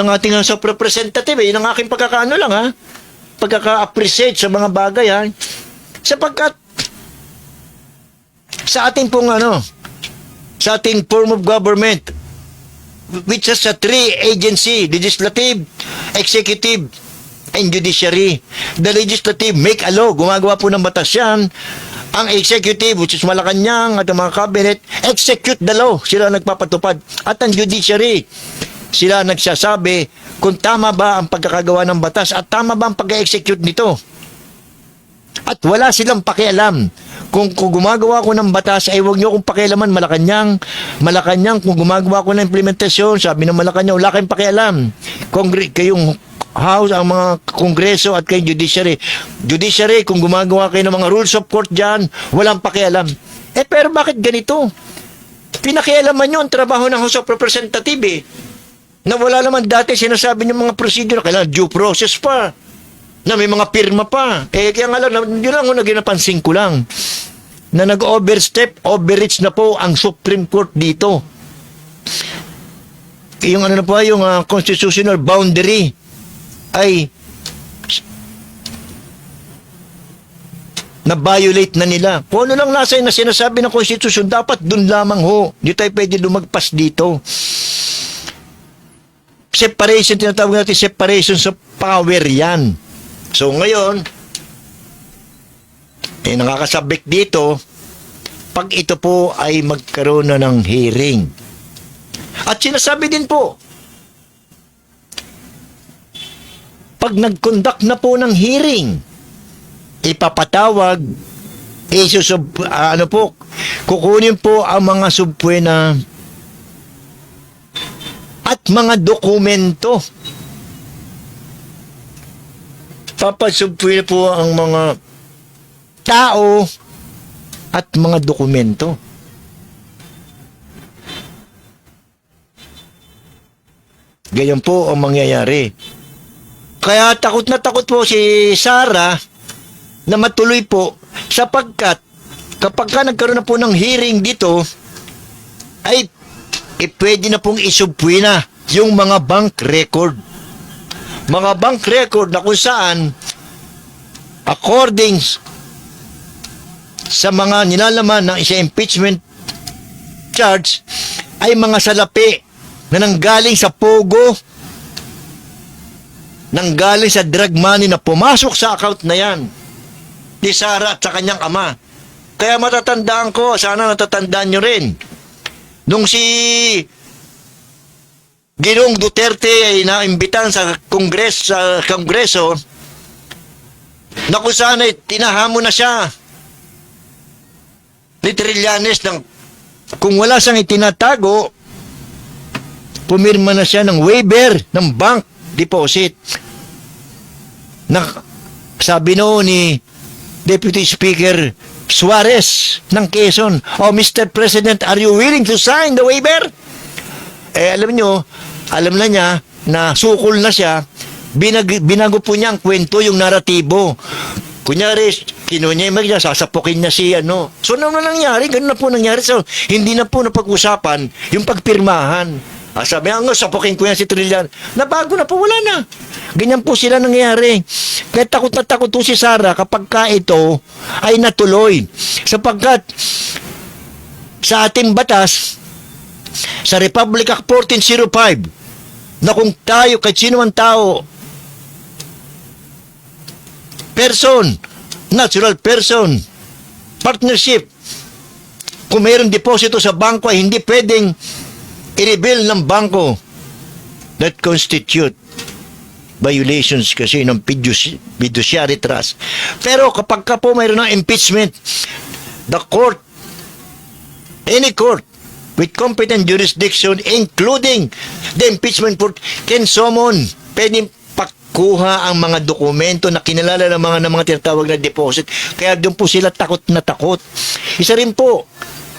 ating representative. Yun ang aking pagkakaano lang pagkaka-appreciate sa mga bagay sapagkat sa ating pong sa ating form of government which has a three agency, legislative, executive, and judiciary. The legislative make a law, gumagawa po ng batas yan. Ang executive, which is Malacanang at ang mga cabinet, execute the law. Sila nagpapatupad. At ang judiciary, sila nagsasabi kung tama ba ang pagkakagawa ng batas at tama ba ang pag-execute nito. At wala silang pakialam. Kung gumagawa ko ng batas, ay huwag nyo akong pakialaman, Malacanang. Malacanang, kung gumagawa ko ng implementasyon, sabi ng Malacanang, wala kayong pakialam. Kayong House, ang mga Kongreso at kayong Judiciary. Judiciary, kung gumagawa kayo ng mga rules of court dyan, walang pakialam. Pero bakit ganito? Pinakialaman nyo ang trabaho ng House of Representative na wala naman dati sinasabi ng mga procedure, kailangan due process pa, na may mga pirma pa. Kaya nga lang, yun lang naging napansin ko lang, na overreach na po ang Supreme Court dito. Yung yung constitutional boundary ay na-violate na nila. Kung ano lang nasa na sinasabi ng Constitution, dapat dun lamang ho. Hindi tayo pwede lumagpas dito. Separation, tinatawag natin separation sa power yan. So ngayon, nakakasabik dito, pag ito po ay magkaroon na ng hearing. At sinasabi din po, pag nag-conduct na po ng hearing, ipapatawag, kukunin po ang mga subpoena at mga dokumento. Papasubpoena po ang mga tao at mga dokumento. Ganyan po ang mangyayari. Kaya takot na takot po si Sara na matuloy po sapagkat kapag nagkaroon na po ng hearing dito ay pwede na pong isubpoena yung mga bank record. Mga bank record na kung saan according sa mga nilalaman ng isa impeachment charge ay mga salapi na nanggaling sa Pogo nanggaling sa drug money na pumasok sa account na yan ni Sara at sa kanyang ama. Kaya matatandaan ko, sana natatandaan nyo rin, nung si Ginoong Duterte ay naimbitan sa Kongreso, na kung saan ay tinahamo na siya ni Trillanes ng kung wala siyang itinatago, pumirma na siya ng waiver ng bank deposit. Sabi noon ni Deputy Speaker Suarez ng Quezon, "Oh, Mr. President, are you willing to sign the waiver?" Alam na niya na sukol na siya, binago po niya ang kwento, yung naratibo. Kunyari, niya, sasapukin niya si ano. So, ano na nangyari? Ganun na po nangyari. So, hindi na po napag-usapan yung pagpirmahan. Sabi nga, sapukin ko yan si Trillian. Nabago na po, wala na. Ganyan po sila nangyari. Kaya takot na takot po si Sara kapag ka ito ay natuloy. Sapagkat sa ating batas, sa Republic Act 1405, na kung tayo, kahit sino man tao, natural person, partnership, kung mayroong deposito sa bangko ay hindi pwedeng i-reveal ng bangko. That constitute violations kasi ng fiduciary trust. Pero kapag ka po mayroon ng impeachment, the court, any court with competent jurisdiction, including the impeachment court, can summon, pwedeng kuha ang mga dokumento na kinalala ng mga tinatawag na deposit. Kaya doon po sila takot na takot. Isa rin po,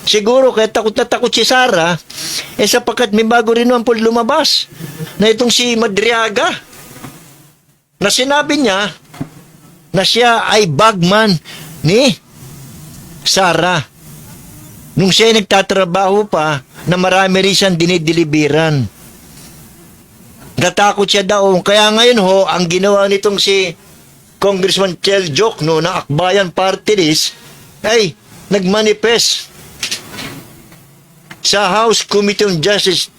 siguro kaya takot na takot si Sara, sapagkat may bago rin naman po lumabas na itong si Madriaga, na sinabi niya na siya ay bagman ni Sara nung siya ay nagtatrabaho pa na marami rin siyang dinideliveran. Natakot siya daw. Kaya ngayon ang ginawa nitong si Congressman Chel Jokno na Akbayan Party List ay nagmanifest sa House Committee on Justice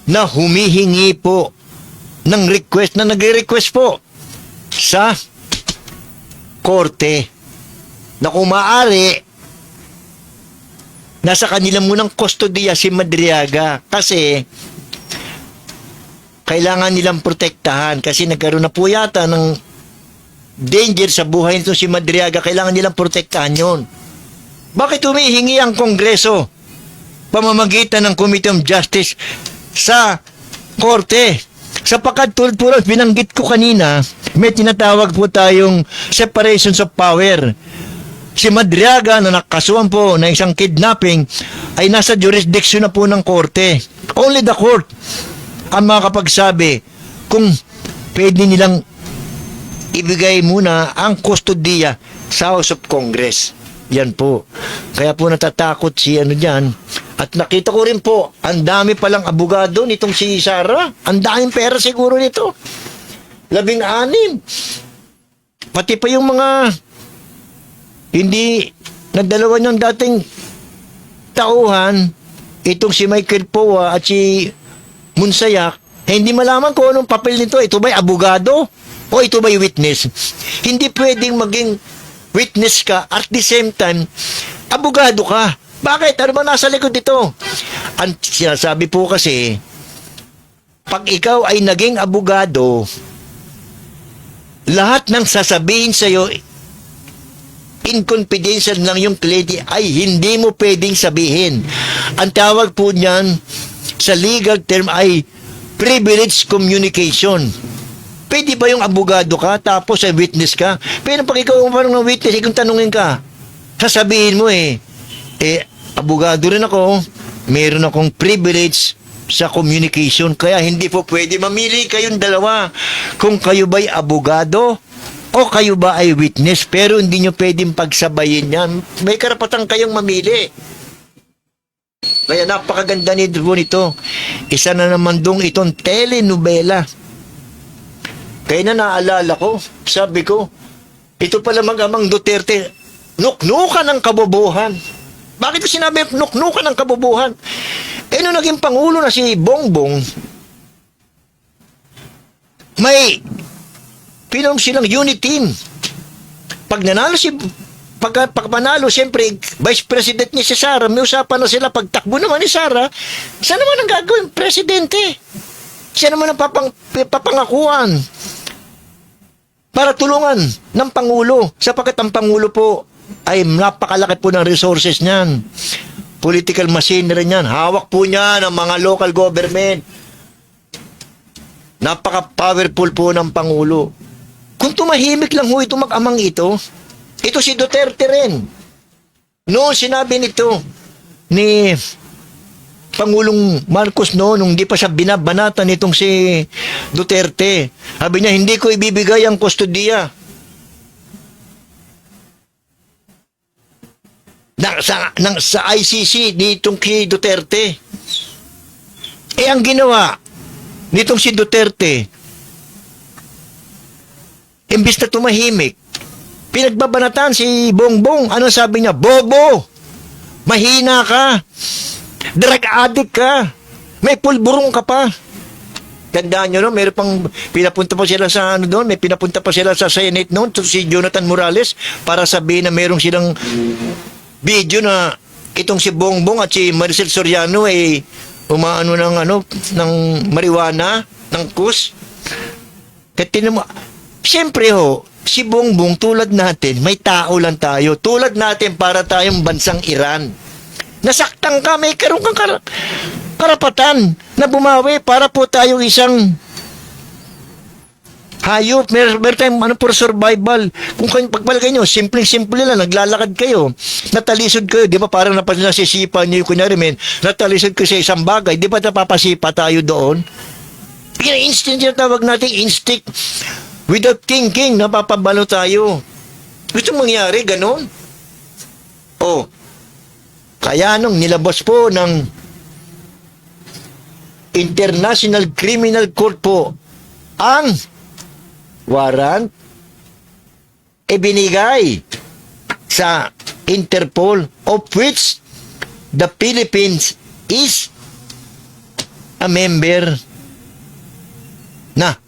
na humihingi po ng request, na nagre-request po sa korte na kung maaari nasa kanila munang kustodiya si Madriaga kasi kailangan nilang protektahan kasi nagkaroon na po yata ng danger sa buhay nito si Madriaga. Kailangan nilang protektahan yun. Bakit humihingi ang Kongreso pamamagitan ng Committee on Justice sa korte? Sapagkat tulad binanggit ko kanina, may tinatawag po tayong separations of power. Si Madriaga na nakasuhan po ng isang kidnapping ay nasa jurisdiction na po ng korte. Only the court ang makakapagsabi kung pwede nilang ibigay muna ang kustodiya sa House of Congress. Yan po. Kaya po natatakot si dyan. At nakita ko rin po, ang dami palang abogado nitong si Sara. Ang daming pera siguro nito. 16. Pati pa yung mga hindi nagdalawa niyang dating tauhan, itong si Michael Poa at si Munsayak, hindi malaman kung anong papel nito. Ito ba'y abogado? O ito ba'y witness? Hindi pwedeng maging witness ka at the same time, abogado ka. Bakit? Ano ba nasa likod nito? Ang sinasabi po kasi, pag ikaw ay naging abogado, lahat ng sasabihin sa'yo, in confidential ng yung client ay hindi mo pwedeng sabihin. Ang tawag po niyan, sa legal term ay privileged communication. Pwede ba yung abogado ka tapos ay witness ka? Pero pag ikaw parang witness, kung tanungin ka, sasabihin mo abogado rin ako, meron akong privilege sa communication, kaya hindi po pwede mamili kayong dalawa kung kayo ba'y abogado o kayo ba ay witness, pero hindi nyo pwedeng pagsabayin yan. May karapatan kayong mamili. Kaya napakaganda nito. Isa na naman dong itong telenovela. Kaya na naalala ko, sabi ko, ito pala mag-amang Duterte, nuknukan ng kabobohan. Bakit ko sinabi nuknukan ng kabobohan? Nung naging Pangulo na si Bongbong, may pinom silang unit team. Pag panalo, siyempre, Vice President niya si Sara, may usapan na sila, pagtakbo naman ni Sara, siya naman ang gagawin, Presidente. Siya naman ang papangakuan para tulungan ng Pangulo, sapagkat ang Pangulo po ay napakalaki po ng resources niyan. Political machinery niyan. Hawak po niya ng mga local government. Napaka-powerful po ng Pangulo. Kung tumahimik lang ho ito mag-amang ito si Duterte rin. Noon sinabi nito ni Pangulong Marcos nung hindi pa siya binabanatan nitong si Duterte. Sabi niya, hindi ko ibibigay ang kustodiya sa ICC nitong si Duterte. Ang ginawa nitong si Duterte, imbis na tumahimik, pinagbabanatan si Bongbong. Ano sabi niya? Bobo! Mahina ka! Drug addict ka! May pulburong ka pa! Tandaan nyo, no? Meron pang pinapunta pa sila sa doon, may pinapunta pa sila sa Senate noon, si Jonathan Morales, para sabihin na meron silang video na itong si Bongbong at si Maricel Soriano ay umaano ng marijuana, ng kus. Siyempre ho, si Bongbong tulad natin, may tao lang tayo. Tulad natin para tayong bansang Iran. Nasaktan ka, may karoon kang karapatan na bumawi para po tayong isang hayop. Meron tayong for survival. Kung pagpalagay nyo, simple-simple lang, naglalakad kayo, natalisod kayo, di ba parang nasisipa nyo yung kunyari natalisod kayo sa isang bagay, di ba napapasipa tayo doon? Instinct yung tawag natin, instinct. Without thinking, napapabalo tayo. Gusto mangyari, ganon? Kaya nung nilabas po ng International Criminal Court po ang warrant, ibinigay sa Interpol, of which the Philippines is a member na.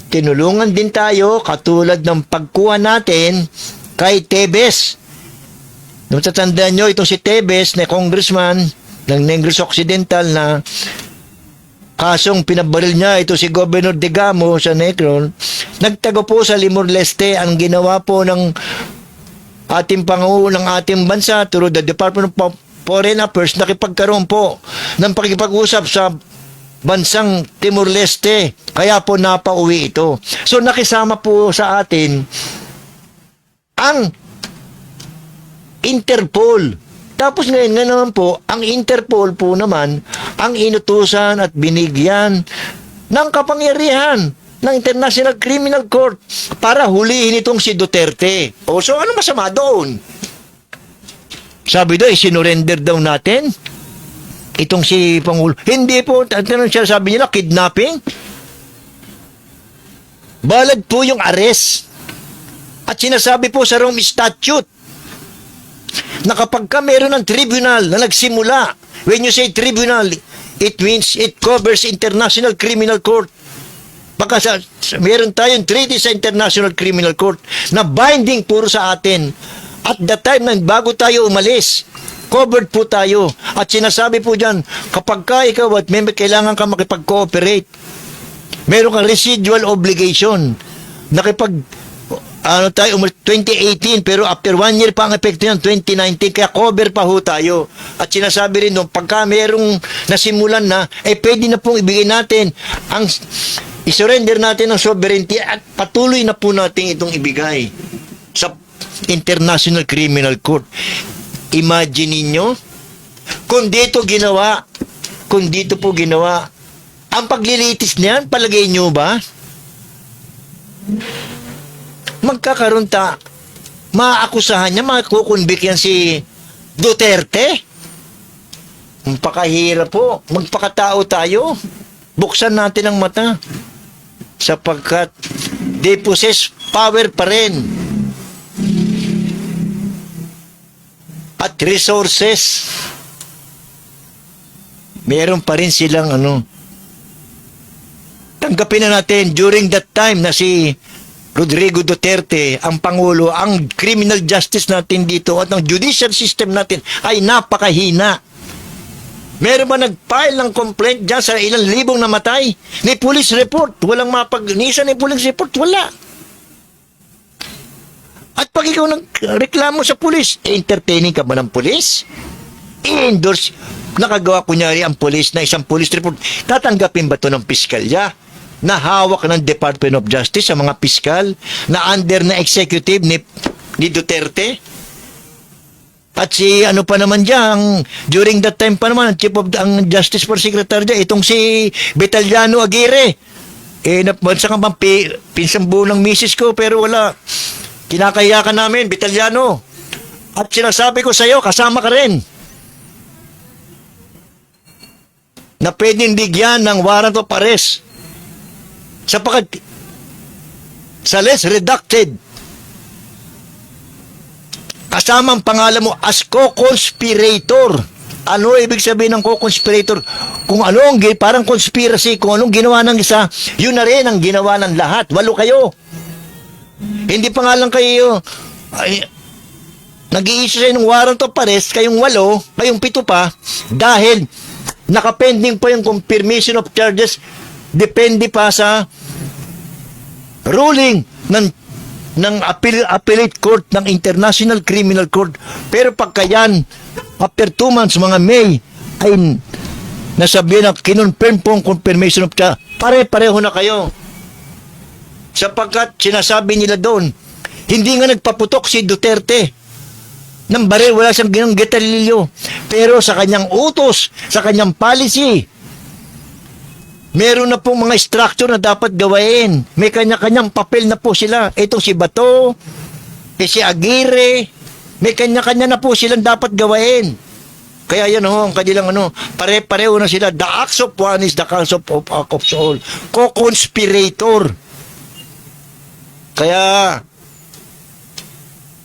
Tinulungan din tayo katulad ng pagkuha natin kay Tebes. Natatandaan nyo, itong si Tebes na congressman ng Negros Occidental na kasong pinabaril niya ito si Governor Digamo sa Negros, nagtago po sa Timor-Leste. Ang ginawa po ng ating Pangulo ng ating bansa through the Department of Foreign Affairs, nakipagkaroon po ng pakikipag-usap sa bansang Timor-Leste. Kaya po napauwi ito. So nakisama po sa atin ang Interpol. Tapos ngayon nga naman po, ang Interpol po naman ang inutusan at binigyan ng kapangyarihan ng International Criminal Court para hulihin itong si Duterte. So ano masama doon? Sabi doon, sinurrender daw natin itong si Pangulo. Hindi po, sabi nila, kidnapping. Balad po yung arrest. At sinasabi po sa Rome Statute na kapag ka meron ng tribunal na nagsimula, when you say tribunal, it means it covers International Criminal Court. Baka meron tayong treaty sa International Criminal Court na binding puro sa atin. At the time na bago tayo umalis, covered po tayo. At sinasabi po dyan, kapag ka ikaw at member, kailangan ka makipag-cooperate. Meron kang residual obligation. Nakipag 2018, pero after 1 year pa ang epekto yan, 2019, kaya cover pa ho tayo. At sinasabi rin doon, pagka merong nasimulan na, pwede na pong ibigay natin, isurrender natin ang sovereignty at patuloy na po natin itong ibigay sa International Criminal Court. Imagine ninyo, kung dito po ginawa, ang paglilitis niyan, palagay nyo ba? Magkakaroon maakusahan niya, makukunbik yan si Duterte. Magpakahirap po. Magpakatao tayo. Buksan natin ang mata. Sapagkat they possess power pa rin. At resources. Meron pa rin silang tanggapin na natin during that time na si Rodrigo Duterte, ang Pangulo, ang criminal justice natin dito at ang judicial system natin ay napakahina. Meron ba nag-file ng complaint dyan sa ilang libong namatay? May police report. Walang mapag-nisa ng police report. Wala. At pag ikaw nagreklamo sa police, entertaining ka ba ng police? I-endorse. Nakagawa kunyari ang police na isang police report. Tatanggapin ba ito ng piskalya? Na hawak ng Department of Justice sa mga piskal na under na executive ni Duterte. At si ano pa naman dyan, during that time pa naman, Chief of ang Justice for Secretary dyan, itong si Vitaliano Aguirre. Napansa ka bang pinsang buo ng misis ko, pero wala. Kinakaya ka namin, Vitaliano. At sinasabi ko sa'yo, kasama ka rin. Na pwedeng bigyan ng warrant of arrest. Sapagkat sa less redacted kasama ang pangalan mo as co-conspirator. Ano ibig sabihin ng co-conspirator? Kung ano ang parang conspiracy, kung anong ginawa ng isa, yun na rin ang ginawa ng lahat. 8 kayo. Hindi pa nga lang kayo nag-i-issue ng warrant of arrest, kayong 8, kayong 7 pa, dahil nakapending pa yung confirmation of charges. Depende pa sa ruling ng appellate court ng International Criminal Court. Pero pagka yan, after 2 months, mga May, ay nasabihin na kinonfirm po ang confirmation of charges, pare-pareho na kayo. Sapagkat sinasabi nila doon, hindi nga nagpaputok si Duterte ng baril, wala siyang ginang getalilyo. Pero sa kanyang utos, sa kanyang policy, meron na pong mga structure na dapat gawain. May kanya-kanyang papel na po sila. Itong si Bato, si Aguirre, may kanya-kanya na po silang dapat gawain. Kaya yan ang kanilang pare-pareho na sila. The acts of one is the counsel of all. Co-conspirator. Kaya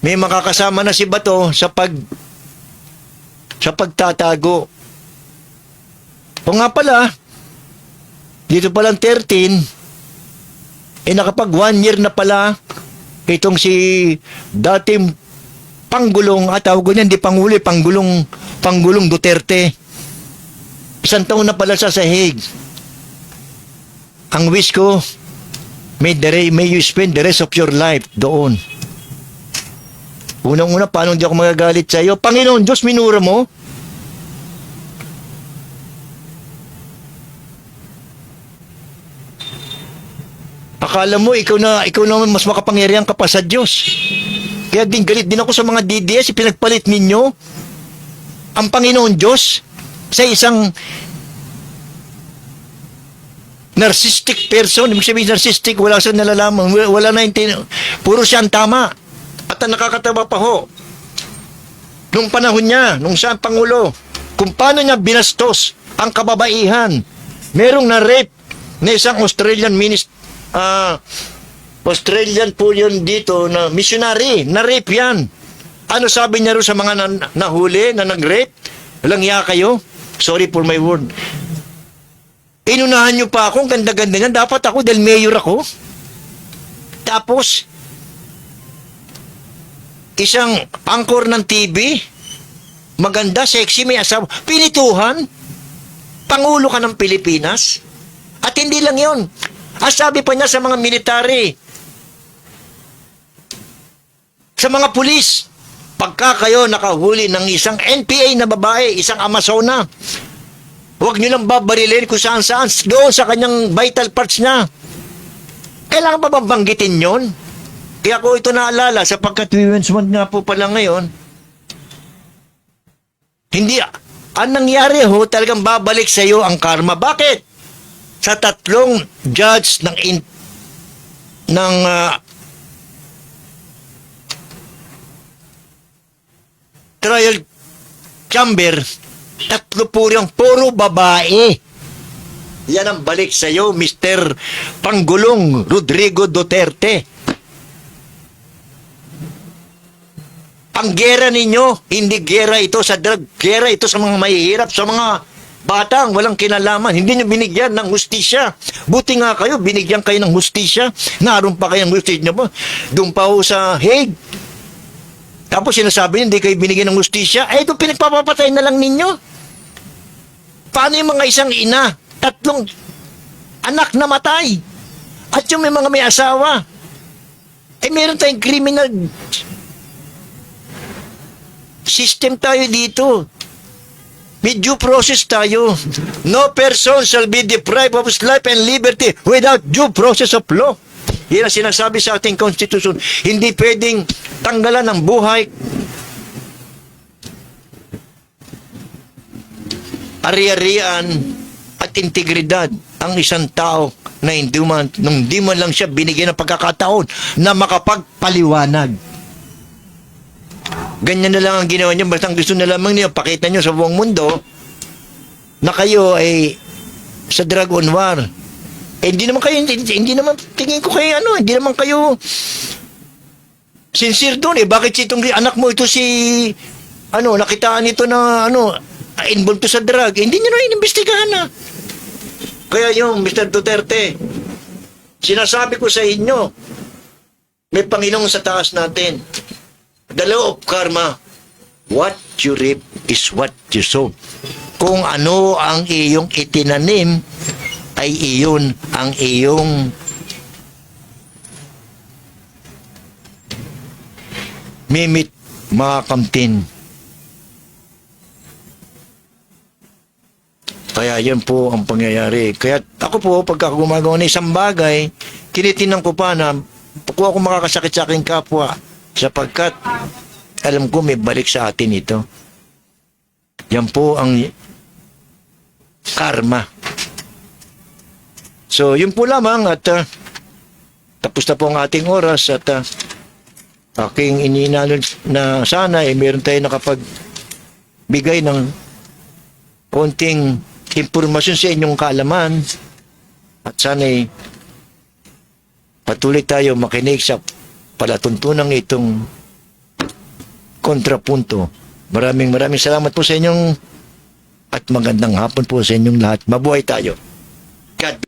may makakasama na si Bato sa pagtatago. O nga pala, dito palang 13, nakapag 1 year na pala itong si dating Panggulong, at tawag ko niyan, di Pangulo, Panggulong Duterte. 1 taon na pala sa sahig. Ang wish ko, may you spend the rest of your life doon. Unang-una, paano hindi ako magagalit sa iyo? Panginoon Diyos, minura mo? Akala mo, ikaw na mas makapangyarihan ka pa sa Diyos. Kaya galit din ako sa mga DDS, pinagpalit ninyo ang Panginoon Diyos sa isang narcissistic person. Ibig sabihin narcissistic, wala siyang nalalaman, wala na puro siya ang tama. At ang nakakatawa pa ho, nung panahon niya, nung siya ang Pangulo, kung paano niya binastos ang kababaihan. Merong na-rape na isang Australian minister, Australian po yun dito na missionary, na-rape yan. Ano sabi niya rin sa mga nahuli na nag-rape? Walang iya kayo. Sorry for my word. Inunahan niyo pa ako, ganda-ganda niyan. Dapat ako dahil mayor ako. Tapos, isang anchor ng TV, maganda, sexy, may asawa, pinituhan, Pangulo ka ng Pilipinas. At hindi lang yun. Sabi pa niya sa mga military, sa mga pulis, pagka kayo nakahuli ng isang NPA na babae, isang Amazona, huwag nyo lang babarilin kung saan-saan, doon sa kanyang vital parts niya. Kailangan ba bang banggitin yun? Kaya ko ito naalala, sapagkat Women's Month nga po pala ngayon, hindi, ang nangyari ho, talagang babalik sa iyo ang karma. Bakit? Sa 3 judge ng trial chamber, 3 puro babae. Yan ang balik sa iyo, Mr. Panggulong Rodrigo Duterte. Ang gera ninyo, hindi gera ito sa drug, gera ito sa mga mahihirap, sa mga Batang walang kinalaman, hindi nyo binigyan ng hustisya. Buti nga kayo, binigyan kayo ng hustisya. Naroon pa kayo ng hustisya po. Doon pa ho sa Hague. Tapos sinasabi nyo, hindi kayo binigyan ng hustisya. Eh, doon pinagpapapatay na lang ninyo. Paano yung mga isang ina, 3 anak na matay? At yung may may asawa. Eh, meron tayong criminal system tayo dito. May due process tayo. No person shall be deprived of his life and liberty without due process of law. Yan ang sinasabi sa ating konstitusyon. Hindi pwedeng tanggalan ng buhay, ari-arian at integridad ang isang tao na hindi man lang siya binigyan ng pagkakataon na makapagpaliwanag. Ganyan na lang ang ginawa niyo. Basta gusto na lamang niyo pakita niyo sa buong mundo na kayo ay sa drug on war. Eh, hindi naman kayo, hindi naman tingin ko kayo hindi naman kayo sincere doon. Bakit itong anak mo ito si nakitaan ito na involved to sa drug? Hindi niyo na inimbestigahan na. Kaya yung Mr. Duterte, sinasabi ko sa inyo, may Panginoon sa taas natin. The law of karma, what you reap is what you sow. Kung ano ang iyong itinanim, ay iyon ang iyong mimit, makakamtin. Kaya yun po ang pangyayari. Kaya ako po, pagka gumagawa ng isang bagay, kinitinan ko pa na kung ako makakasakit sa aking kapwa, sapagkat alam ko may balik sa atin ito. Yan po ang karma. So, yun po lamang at tapos na po ang ating oras at aking iniinalon na sana meron tayo nakapagbigay ng konting impormasyon sa inyong kaalaman at sana patuloy tayo makinig sa palatuntunan itong kontrapunto. Maraming salamat po sa inyong at magandang hapon po sa inyong lahat. Mabuhay tayo. God